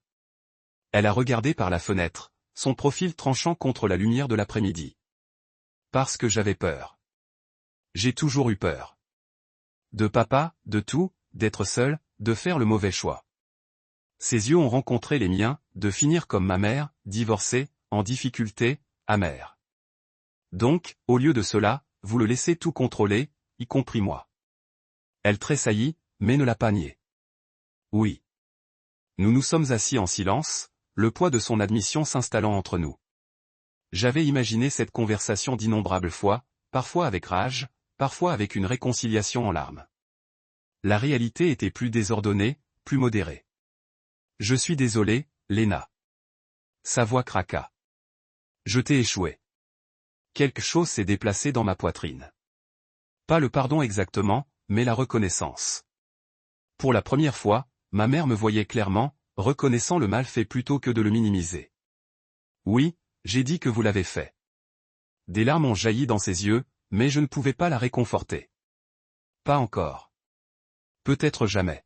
Elle a regardé par la fenêtre, son profil tranchant contre la lumière de l'après-midi. Parce que j'avais peur. J'ai toujours eu peur. De papa, de tout, d'être seul, de faire le mauvais choix. Ses yeux ont rencontré les miens, de finir comme ma mère, divorcée, en difficulté, amère. Donc, au lieu de cela, vous le laissez tout contrôler, y compris moi. Elle tressaillit, mais ne l'a pas nié. Oui. Nous nous sommes assis en silence, le poids de son admission s'installant entre nous. J'avais imaginé cette conversation d'innombrables fois, parfois avec rage, parfois avec une réconciliation en larmes. La réalité était plus désordonnée, plus modérée. Je suis désolé, Léna. Sa voix craqua. Je t'ai échoué. Quelque chose s'est déplacé dans ma poitrine. Pas le pardon exactement, mais la reconnaissance. Pour la première fois, ma mère me voyait clairement, reconnaissant le mal fait plutôt que de le minimiser. Oui, j'ai dit que vous l'avez fait. Des larmes ont jailli dans ses yeux, mais je ne pouvais pas la réconforter. Pas encore. Peut-être jamais.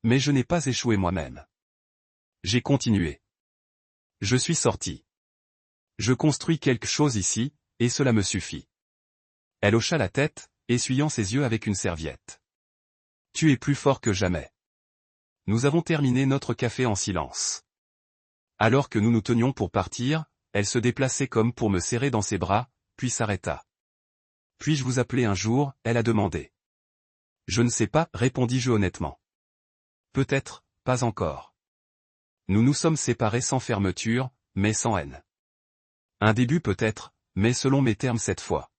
Mais je n'ai pas échoué moi-même. J'ai continué. Je suis sorti. Je construis quelque chose ici, et cela me suffit. Elle hocha la tête, essuyant ses yeux avec une serviette. Tu es plus fort que jamais. Nous avons terminé notre café en silence. Alors que nous nous tenions pour partir, elle se déplaçait comme pour me serrer dans ses bras, puis s'arrêta. Puis-je vous appeler un jour, elle a demandé. Je ne sais pas, répondis-je honnêtement. Peut-être, pas encore. Nous nous sommes séparés sans fermeture, mais sans haine. Un début peut-être, mais selon mes termes cette fois.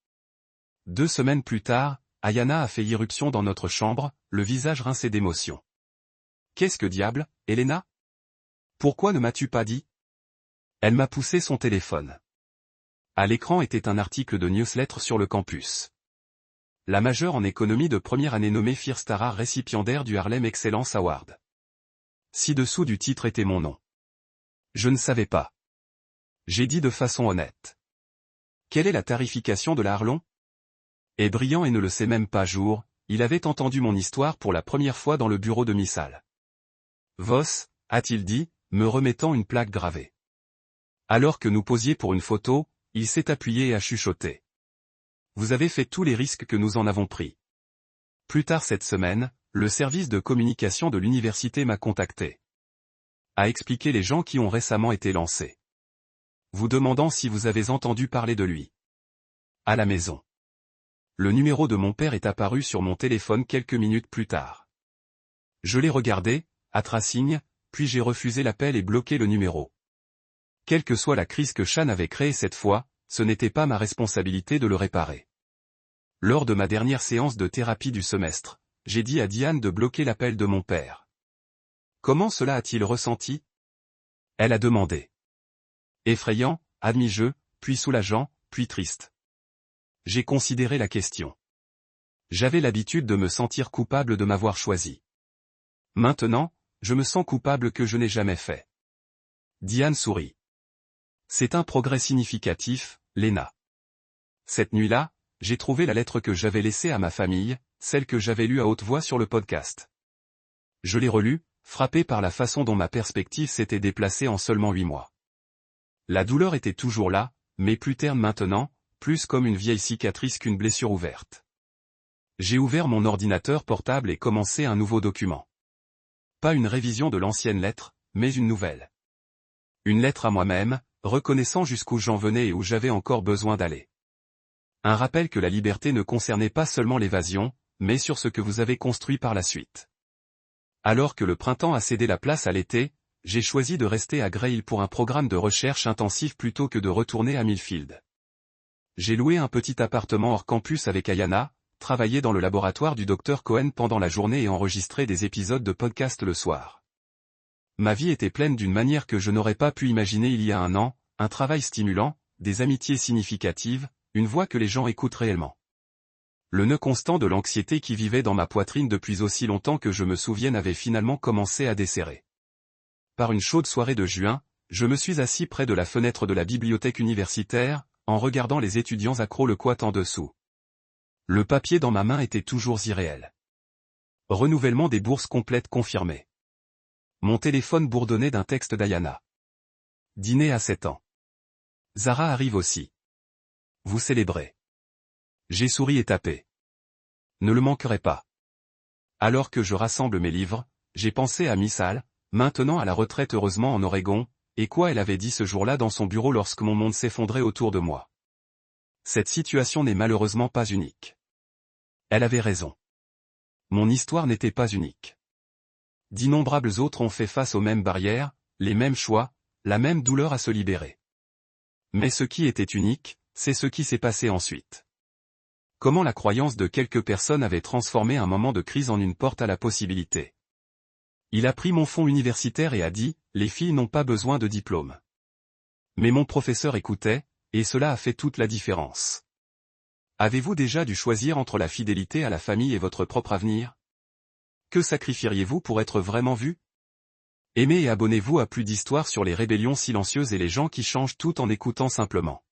2 semaines plus tard, Ayana a fait irruption dans notre chambre, le visage rincé d'émotion. Qu'est-ce que diable, Elena? Pourquoi ne m'as-tu pas dit? Elle m'a poussé son téléphone. À l'écran était un article de newsletter sur le campus. La majeure en économie de première année nommée Firstara récipiendaire du Harlem Excellence Award. Ci-dessous du titre était mon nom. Je ne savais pas. J'ai dit de façon honnête. Quelle est la tarification de la Harlon? Est brillant et ne le sait même pas jour, il avait entendu mon histoire pour la première fois dans le bureau de Missal. Vos, a-t-il dit, me remettant une plaque gravée. Alors que nous posions pour une photo, il s'est appuyé et a chuchoté. Vous avez fait tous les risques que nous en avons pris. Plus tard cette semaine, le service de communication de l'université m'a contacté. A expliqué les gens qui ont récemment été lancés. Vous demandant si vous avez entendu parler de lui. À la maison. Le numéro de mon père est apparu sur mon téléphone quelques minutes plus tard. Je l'ai regardé, à tracing, puis j'ai refusé l'appel et bloqué le numéro. Quelle que soit la crise que Shan avait créée cette fois, ce n'était pas ma responsabilité de le réparer. Lors de ma dernière séance de thérapie du semestre, j'ai dit à Diane de bloquer l'appel de mon père. Comment cela a-t-il ressenti? Elle a demandé. Effrayant, admis-je, puis soulageant, puis triste. J'ai considéré la question. J'avais l'habitude de me sentir coupable de m'avoir choisi. Maintenant, je me sens coupable que je n'ai jamais fait. Diane sourit. C'est un progrès significatif, Léna. Cette nuit-là, j'ai trouvé la lettre que j'avais laissée à ma famille, celle que j'avais lue à haute voix sur le podcast. Je l'ai relue, frappé par la façon dont ma perspective s'était déplacée en seulement 8 mois. La douleur était toujours là, mais plus terne maintenant, plus comme une vieille cicatrice qu'une blessure ouverte. J'ai ouvert mon ordinateur portable et commencé un nouveau document. Pas une révision de l'ancienne lettre, mais une nouvelle. Une lettre à moi-même, reconnaissant jusqu'où j'en venais et où j'avais encore besoin d'aller. Un rappel que la liberté ne concernait pas seulement l'évasion, mais sur ce que vous avez construit par la suite. Alors que le printemps a cédé la place à l'été, j'ai choisi de rester à Grey Hill pour un programme de recherche intensif plutôt que de retourner à Millfield. J'ai loué un petit appartement hors campus avec Ayana, travaillé dans le laboratoire du Dr Cohen pendant la journée et enregistré des épisodes de podcast le soir. Ma vie était pleine d'une manière que je n'aurais pas pu imaginer il y a un an, un travail stimulant, des amitiés significatives, une voix que les gens écoutent réellement. Le nœud constant de l'anxiété qui vivait dans ma poitrine depuis aussi longtemps que je me souvienne avait finalement commencé à desserrer. Par une chaude soirée de juin, Je me suis assis près de la fenêtre de la bibliothèque universitaire, en regardant les étudiants accros le couette en dessous. Le papier dans ma main était toujours irréel. Renouvellement des bourses complètes confirmées. Mon téléphone bourdonnait d'un texte d'Ayana. Dîner à 7 ans. Zara arrive aussi. Vous célébrez. J'ai souri et tapé. Ne le manquerai pas. Alors que je rassemble mes livres, j'ai pensé à Miss Hall, maintenant à la retraite heureusement en Oregon, et quoi elle avait dit ce jour-là dans son bureau lorsque mon monde s'effondrait autour de moi. Cette situation n'est malheureusement pas unique. Elle avait raison. Mon histoire n'était pas unique. D'innombrables autres ont fait face aux mêmes barrières, les mêmes choix, la même douleur à se libérer. Mais ce qui était unique, c'est ce qui s'est passé ensuite. Comment la croyance de quelques personnes avait transformé un moment de crise en une porte à la possibilité. Il a pris mon fonds universitaire et a dit, les filles n'ont pas besoin de diplôme. Mais mon professeur écoutait, et cela a fait toute la différence. Avez-vous déjà dû choisir entre la fidélité à la famille et votre propre avenir? Que sacrifieriez-vous pour être vraiment vu? Aimez et abonnez-vous à plus d'histoires sur les rébellions silencieuses et les gens qui changent tout en écoutant simplement.